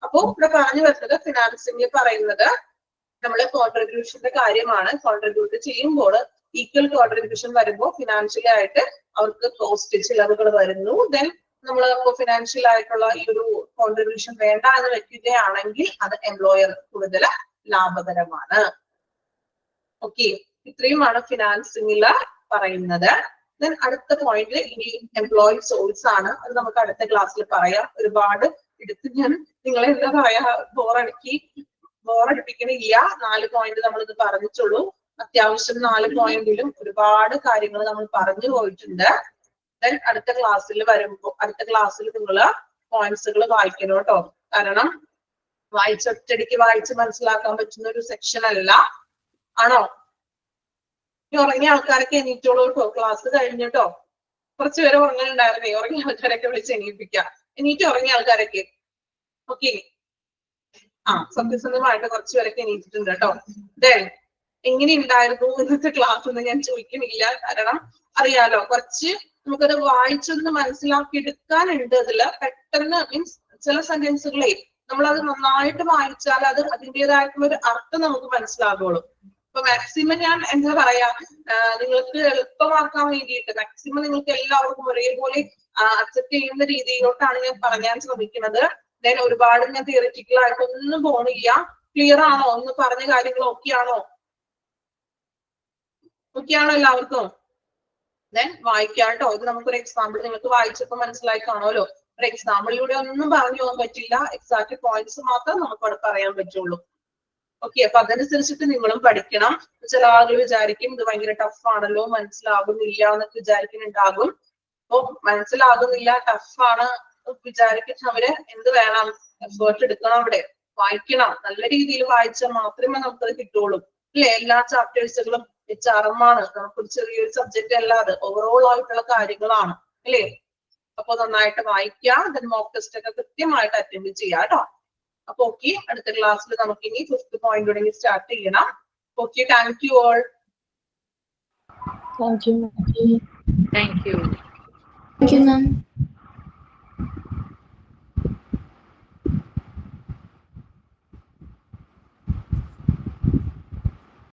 അപ്പോ ഇവിടെ പറഞ്ഞു വരുന്നത് ഫിനാൻസിംഗിൽ പറയുന്നത് നമ്മള് കോൺട്രിബ്യൂഷന്റെ കാര്യമാണ്. കോൺട്രിബ്യൂട്ട് ചെയ്യുമ്പോൾ ഈക്വൽ കോൺട്രിബ്യൂഷൻ വരുമ്പോൾ ഫിനാൻഷ്യലി ആയിട്ട് അവർക്ക് കോസ്റ്റ് ചിലവുകൾ വരുന്നു. ദെൻ നമ്മൾ ഫിനാൻഷ്യൽ ആയിട്ടുള്ള ഈ ഒരു കോൺട്രിബ്യൂഷൻ വേണ്ട എന്ന് വെക്കുകയാണെങ്കിൽ അത് എംപ്ലോയർ കൂടുതൽ ലാഭകരമാണ്. ഓക്കെ, ഇത്രയുമാണ് ഫിനാൻസിംഗില് പറയുന്നത്. ദെൻ അടുത്ത പോയിന്റ് ഇനി എംപ്ലോയി സോഴ്സ് ആണ്. അത് നമുക്ക് അടുത്ത ക്ലാസ്സിൽ പറയാം. ഒരുപാട് എടുത്ത് ഞാൻ നിങ്ങളെ എന്താ പറയാ ബോറടിപ്പിക്കണില്ല. 4 പോയിന്റ് നമ്മൾ ഇത് പറഞ്ഞിട്ടുള്ളൂ. അത്യാവശ്യം 4 പോയിന്റിലും ഒരുപാട് കാര്യങ്ങൾ നമ്മൾ പറഞ്ഞു പോയിട്ടുണ്ട്. ദെൻ അടുത്ത ക്ലാസ്സിൽ നിങ്ങൾ പോയിന്റ്സുകൾ വായിക്കണം കേട്ടോ. കാരണം ഒറ്റയടിക്ക് വായിച്ച് മനസ്സിലാക്കാൻ പറ്റുന്ന ഒരു സെക്ഷൻ അല്ല. ആണോ? ഉറങ്ങിയ ആൾക്കാരൊക്കെ എണീറ്റോളൂ കേട്ടോ. ക്ലാസ് കഴിഞ്ഞിട്ടോ. കുറച്ചുപേരെ ഉറങ്ങുന്നുണ്ടായിരുന്നേ. ഉറങ്ങിയ ആൾക്കാരൊക്കെ വിളിച്ച് എണീപ്പിക്കാം. എണീറ്റ് ഉറങ്ങിയ ആൾക്കാരൊക്കെ ഓക്കെ. സത്യസന്ധമായിട്ട് കുറച്ചുപേരൊക്കെ എണീറ്റിട്ടുണ്ട് കേട്ടോ. ദെൻ എങ്ങനെ ഉണ്ടായിരുന്നു ഇന്നത്തെ ക്ലാസ് എന്ന് ഞാൻ ചോദിക്കണില്ല. കാരണം അറിയാലോ, കുറച്ച് നമുക്കത് വായിച്ചൊന്ന് മനസ്സിലാക്കി എടുക്കാനുണ്ട്. അതില് പെട്ടെന്ന് മീൻസ് ചില സെന്റൻസുകളെ നമ്മളത് നന്നായിട്ട് വായിച്ചാൽ അത് അതിൻ്റെതായിട്ടുള്ള ഒരു അർത്ഥം നമുക്ക് മനസ്സിലാകുള്ളൂ. അപ്പൊ മാക്സിമം ഞാൻ എന്താ പറയാ, നിങ്ങൾക്ക് എളുപ്പമാക്കാൻ വേണ്ടിയിട്ട് മാക്സിമം നിങ്ങൾക്ക് എല്ലാവർക്കും ഒരേപോലെ അക്സെപ്റ്റ് ചെയ്യുന്ന രീതിയിലോട്ടാണ് ഞാൻ പറയാൻ ശ്രമിക്കുന്നത്. ദെൻ ഒരുപാട് ഞാൻ തിയറിറ്റിക്കൽ ആയിട്ടൊന്നും പോണില്ല. ക്ലിയർ ആണോ? ഒന്ന് പറഞ്ഞ കാര്യങ്ങൾ ഓക്കെ ആണോ? ഓക്കെ ആണോ എല്ലാവർക്കും? ദെൻ വായിക്കാം കേട്ടോ. ഇത് നമുക്കൊരു എക്സാമ്പിൾ നിങ്ങൾക്ക് വായിച്ചപ്പോൾ മനസ്സിലായി കാണുമല്ലോ. ഒരു എക്സാമ്പിളിലൂടെ ഒന്നും പറഞ്ഞു പോകാൻ പറ്റില്ല. എക്സാക്ട് പോയിന്റ്സ് മാത്രം നമുക്ക് അവിടെ പറയാൻ പറ്റുള്ളൂ. ഓക്കെ, അപ്പൊ അതനുസരിച്ചിട്ട് നിങ്ങളും പഠിക്കണം. ചില ആളുകൾ വിചാരിക്കും ഇത് ഭയങ്കര ടഫ് ആണല്ലോ, മനസ്സിലാകുന്നില്ല എന്നൊക്കെ വിചാരിക്കുന്നുണ്ടാകും. അപ്പൊ മനസ്സിലാകുന്നില്ല, ടഫാണ് വിചാരിക്കുന്നവര് എന്ത് വേണം? എഫേർട്ട് എടുക്കണം, അവിടെ വായിക്കണം. നല്ല രീതിയിൽ വായിച്ചാൽ മാത്രമേ നമുക്കത് കിട്ടുള്ളൂ. അല്ലെ? എല്ലാ ചാപ്റ്റേഴ്സുകളും HRM ആണ്, നമുക്കൊരു ചെറിയൊരു സബ്ജക്റ്റ് അല്ലാതെ ഓവറോൾ ആയിട്ടുള്ള കാര്യങ്ങളാണ് അല്ലേ? അപ്പൊ നന്നായിട്ട് വായിക്കാം. ദെൻ മോക്ക് ടെസ്റ്റ് ഒക്കെ കൃത്യമായിട്ട് അറ്റൻഡ് ചെയ്യാം കേട്ടോ. അപ്പൊ ഓക്കെ, അടുത്ത ക്ലാസ്സിൽ നമുക്ക് ഇനി 5th പോയിന്റ് തുടങ്ങി സ്റ്റാർട്ട് ചെയ്യണം. Okay, thank you all. Thank you. Thank you. Thank you, ma'am.